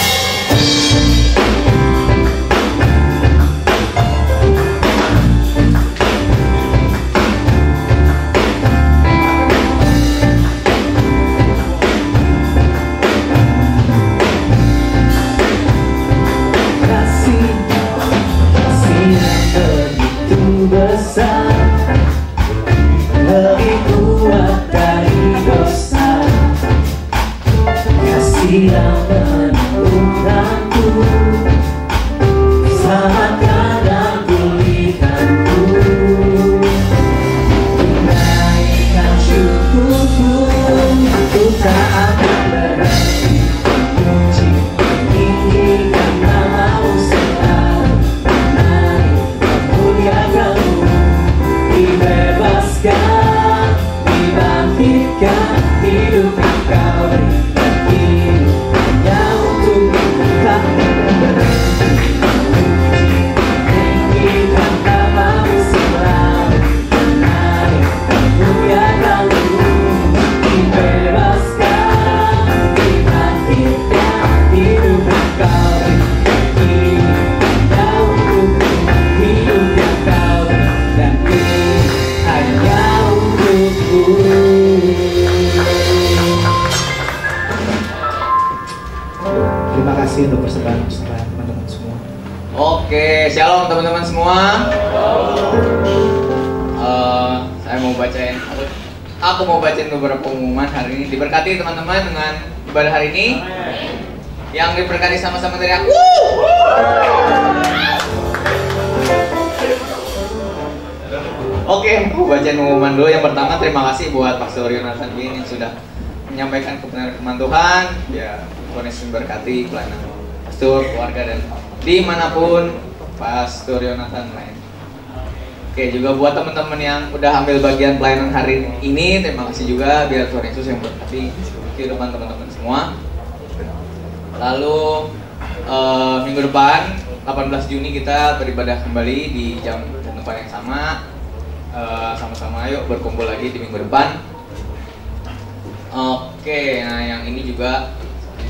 Untuk persembahan teman-teman semua. Oke, shalom teman-teman semua. Saya mau bacain, aku mau bacain beberapa pengumuman hari ini. Diberkati teman-teman dengan ibadah hari ini. Yang diberkati sama-sama dari aku. Oke, aku bacain pengumuman dulu. Yang pertama, terima kasih buat Pastor Yonatan Bin yang sudah menyampaikan kebenaran firman Tuhan. Ya, Tuhan Yesus memberkati pelayanan pastor, keluarga, dan dimanapun Pastor Yonatan lain. Oke, juga buat teman-teman yang udah ambil bagian pelayanan hari ini, terima kasih juga, biar Tuhan Yesus yang memberkati kehidupan teman-teman semua. Lalu minggu depan 18 Juni kita beribadah kembali di jam dan tempat yang sama. Sama-sama yuk berkumpul lagi di minggu depan. Oke, nah yang ini juga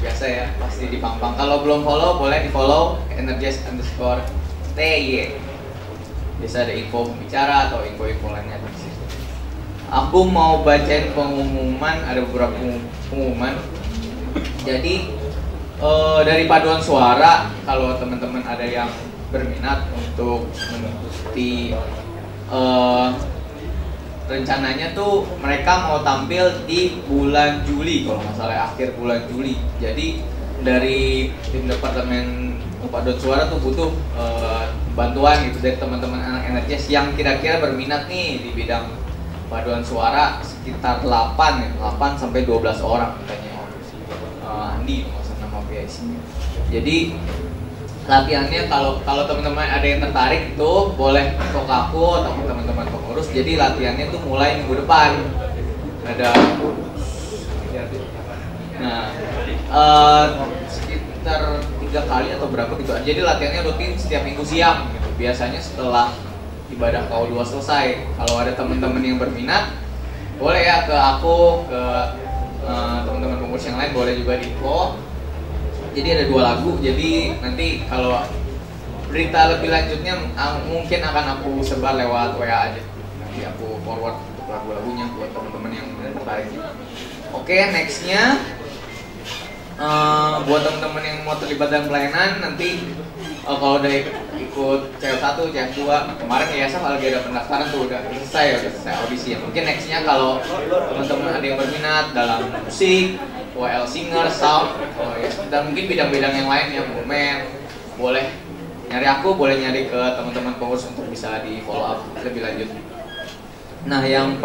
biasa ya, pasti dipampang. Kalau belum follow, boleh di follow @energize_ty. Biasa ada info pembicara atau info-info lainnya di situ. aku mau bacain pengumuman, ada beberapa pengumuman. Jadi dari paduan suara, kalau teman-teman ada yang berminat untuk mengikuti rencananya tuh mereka mau tampil di bulan Juli kalau nggak salah, akhir bulan Juli. Jadi dari tim departemen paduan suara tuh butuh bantuan gitu dari teman-teman anak Energis yang kira-kira berminat nih di bidang paduan suara, sekitar 8 sampai 12 orang katanya. Andi maksudnya nama PIC-nya. Jadi latihannya kalau teman-teman ada yang tertarik itu boleh ke aku atau teman-teman pengurus. Jadi latihannya tuh mulai minggu depan. Ada sekitar 3 kali atau berapa gitu. Jadi latihannya rutin setiap minggu siang gitu. Biasanya setelah ibadah KO2 selesai. Kalau ada teman-teman yang berminat, boleh ya ke aku, ke teman-teman pengurus yang lain, boleh juga di info. Jadi ada 2 lagu. Jadi nanti kalau berita lebih lanjutnya mungkin akan aku sebar lewat WA aja. Nanti aku forward untuk lagu-lagunya buat teman-teman yang tertarik. Oke, nextnya buat teman-teman yang mau terlibat dalam pelayanan nanti kalau udah ikut CF1, CF2 kemarin ya lagi ada pendaftaran tuh udah selesai audisi ya. Mungkin nextnya kalau teman-teman ada yang berminat dalam musik, WL singer, sound, dan mungkin bidang-bidang yang lain yang momen, boleh nyari aku, boleh nyari ke teman-teman pengurus untuk bisa di follow up lebih lanjut. Nah yang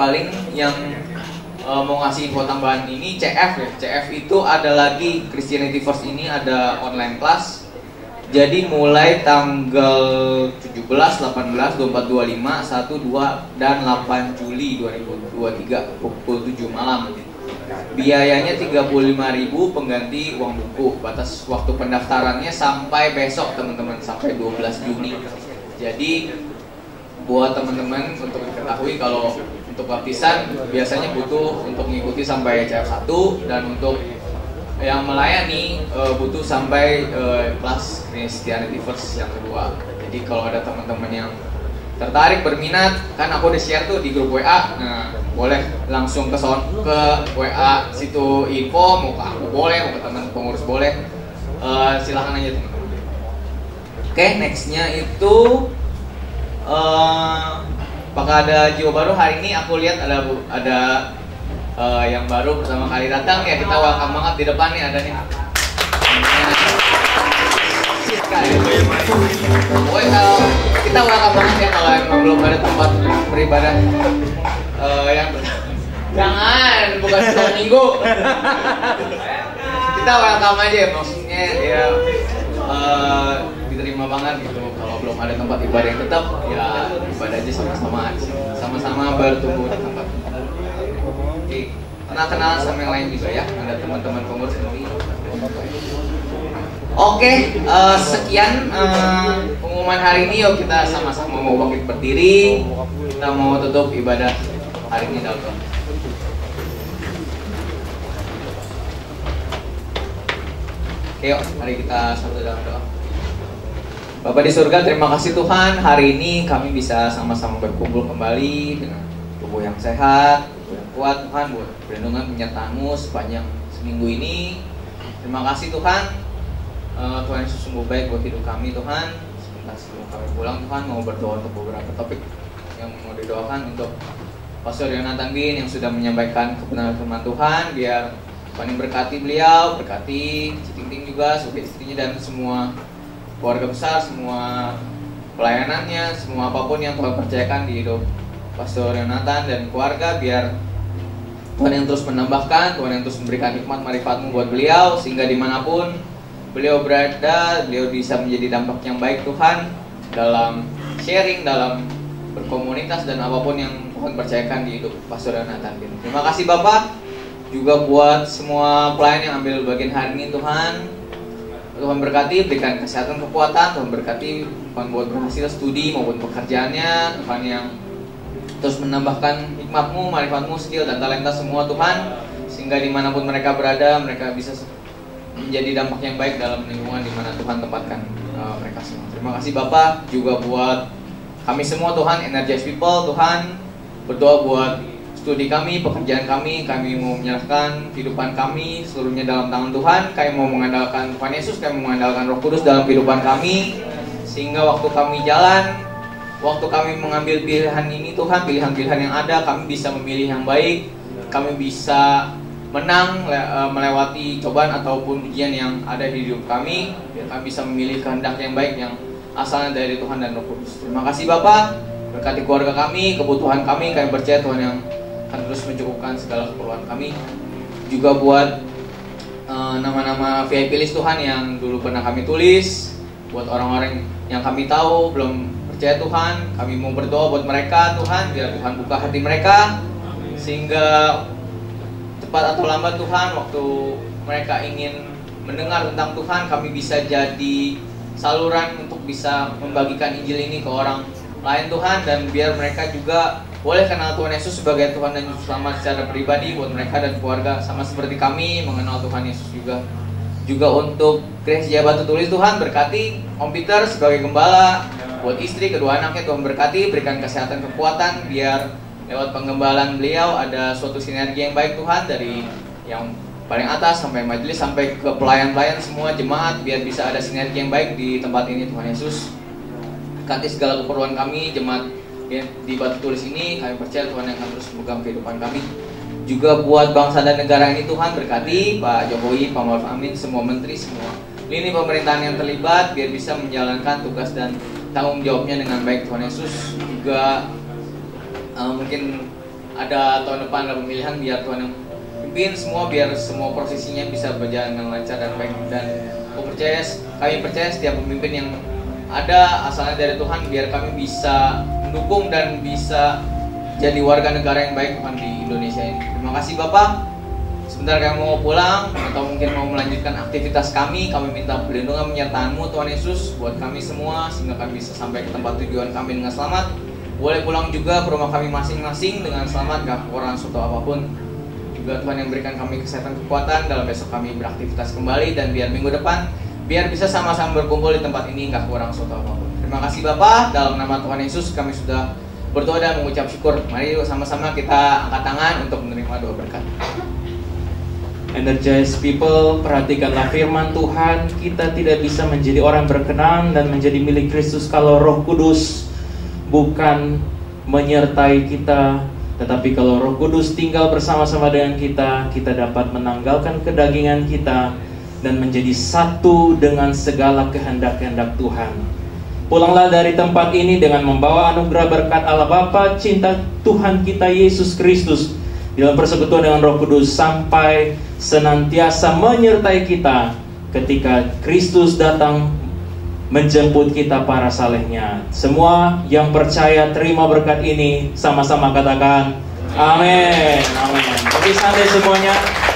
mau ngasih info tambahan ini CF ya. CF itu ada lagi Christianity First ini ada online class. Jadi mulai tanggal 17, 18, 24, 25, 1, 2, dan 8 Juli 2023 pukul 7 malam. Biayanya 35.000 pengganti uang buku. Batas waktu pendaftarannya sampai besok teman-teman, sampai 12 Juni. Jadi buat teman-teman untuk diketahui kalau untuk baptisan biasanya butuh untuk mengikuti sampai CF1 dan untuk yang melayani butuh sampai kelas Christianity First yang kedua. Jadi kalau ada teman-teman yang tertarik berminat, kan aku udah share tuh di grup WA. Nah, boleh langsung ke WA situ info, mau ke aku boleh, mau ke teman pengurus boleh. Silahkan aja teman-teman. Oke, nextnya itu apakah ada jiwa baru hari ini? Aku lihat ada yang baru pertama kali datang ya, kita welcome banget di depan nih, ada nih. Pokoknya kalau kita welcome banget ya kalau emang belum ada tempat beribadah yang jangan bukan setiap minggu. Kita welcome aja ya, maksudnya ya diterima banget gitu. Kalau belum ada tempat ibadah yang tetap ya ibadah aja sama-sama bertumbuh di tempat. Oke, kenalan sama yang lain juga ya, ada teman-teman pengurus ini. Oke, sekian pengumuman hari ini. Yuk kita sama-sama mau bangkit berdiri. Kita mau tutup ibadah hari ini dalam doa. Oke, yuk mari kita satu dalam doa. Bapa di surga, terima kasih Tuhan, hari ini kami bisa sama-sama berkumpul kembali dengan tubuh yang sehat, tubuh yang kuat Tuhan, buat perlindungan penyertaan-Mu sepanjang seminggu ini. Terima kasih Tuhan. Tuhan Yesus sungguh baik buat hidup kami Tuhan. Sebentar sebelum kami pulang Tuhan mau berdoa untuk beberapa topik yang mau didoakan untuk Pastor Yonatan Bin yang sudah menyampaikan kebenaran firman Tuhan. Biar Tuhan yang berkati beliau, berkati Citing juga, sebagai istrinya dan semua keluarga besar, semua pelayanannya, semua apapun yang Tuhan percayakan di hidup Pastor Yonatan dan keluarga. Biar Tuhan yang terus menambahkan, Tuhan yang terus memberikan hikmat marifat-Mu buat beliau, sehingga dimanapun beliau berada, beliau bisa menjadi dampak yang baik Tuhan dalam sharing, dalam berkomunitas dan apapun yang Tuhan percayakan di hidup Pastor Yonatan. Terima kasih Bapak, juga buat semua pelayan yang ambil bagian hari ini Tuhan. Tuhan berkati, berikan kesehatan, kekuatan, Tuhan berkati Tuhan buat berhasil studi maupun pekerjaannya, Tuhan yang terus menambahkan hikmat-Mu, marifat-Mu, skill dan talenta semua Tuhan, sehingga dimanapun mereka berada, mereka bisa menjadi dampak yang baik dalam lingkungan di mana Tuhan tempatkan mereka semua. Terima kasih Bapak, juga buat kami semua Tuhan, Energize People Tuhan, berdoa buat studi kami, pekerjaan kami mau menyerahkan kehidupan kami seluruhnya dalam tangan Tuhan. Kami mau mengandalkan Tuhan Yesus, kami mau mengandalkan Roh Kudus dalam kehidupan kami, sehingga waktu kami jalan, waktu kami mengambil pilihan ini Tuhan, pilihan-pilihan yang ada, kami bisa memilih yang baik, kami bisa menang melewati cobaan ataupun ujian yang ada di hidup kami, biar kami bisa memilih kehendak yang baik yang asalnya dari Tuhan dan Roh Kudus. Terima kasih Bapak, berkati keluarga kami, kebutuhan kami percaya Tuhan yang akan terus mencukupkan segala keperluan kami. Juga buat nama-nama VIP list Tuhan yang dulu pernah kami tulis, buat orang-orang yang kami tahu belum percaya Tuhan, kami mau berdoa buat mereka Tuhan, biar Tuhan buka hati mereka, sehingga cepat atau lambat Tuhan, waktu mereka ingin mendengar tentang Tuhan, kami bisa jadi saluran untuk bisa membagikan Injil ini ke orang lain Tuhan, dan biar mereka juga boleh kenal Tuhan Yesus sebagai Tuhan dan Juru Selamat secara pribadi buat mereka dan keluarga, sama seperti kami mengenal Tuhan Yesus juga. Juga untuk Gereja Batu Tulis Tuhan berkati Om Peter sebagai gembala, buat istri, kedua anaknya Tuhan berkati, berikan kesehatan, kekuatan, biar lewat penggembalaan beliau ada suatu sinergi yang baik Tuhan, dari yang paling atas sampai majelis sampai ke pelayan-pelayan semua jemaat, biar bisa ada sinergi yang baik di tempat ini Tuhan Yesus. Berkati segala keperluan kami jemaat di Batu Tulis ini, kami percaya Tuhan yang akan terus memegang kehidupan kami. Juga buat bangsa dan negara ini Tuhan berkati Pak Jokowi, Pak Maruf Amin, semua menteri, semua lini pemerintahan yang terlibat, biar bisa menjalankan tugas dan tanggung jawabnya dengan baik Tuhan Yesus. Juga mungkin ada tahun depan ada pemilihan, biar Tuhan yang pimpin semua, biar semua prosesinya bisa berjalan dengan lancar dan baik. Dan kami percaya setiap pemimpin yang ada asalnya dari Tuhan, biar kami bisa mendukung dan bisa jadi warga negara yang baik Tuhan di Indonesia ini. Terima kasih Bapak. Sebentar kami mau pulang atau mungkin mau melanjutkan aktivitas kami minta perlindungan penyertaan-Mu Tuhan Yesus buat kami semua, sehingga kami bisa sampai ke tempat tujuan kami dengan selamat. Boleh pulang juga ke rumah kami masing-masing dengan selamat, gak kekurangan suatu apapun. Juga Tuhan yang berikan kami kesehatan, kekuatan dalam besok kami beraktivitas kembali, dan biar minggu depan biar bisa sama-sama berkumpul di tempat ini gak kurang suatu apapun. Terima kasih Bapak, dalam nama Tuhan Yesus kami sudah berdoa dan mengucap syukur. Mari yuk sama-sama kita angkat tangan untuk menerima doa berkat. Energized people, perhatikanlah firman Tuhan. Kita tidak bisa menjadi orang berkenan dan menjadi milik Kristus kalau Roh Kudus bukan menyertai kita. Tetapi kalau Roh Kudus tinggal bersama-sama dengan kita, kita dapat menanggalkan kedagingan kita dan menjadi satu dengan segala kehendak-kehendak Tuhan. Pulanglah dari tempat ini dengan membawa anugerah berkat Allah Bapa, cinta Tuhan kita Yesus Kristus dalam persekutuan dengan Roh Kudus, sampai senantiasa menyertai kita ketika Kristus datang menjemput kita para salehnya. Semua yang percaya terima berkat ini, sama-sama katakan amin. Amin. Bagi santai semuanya.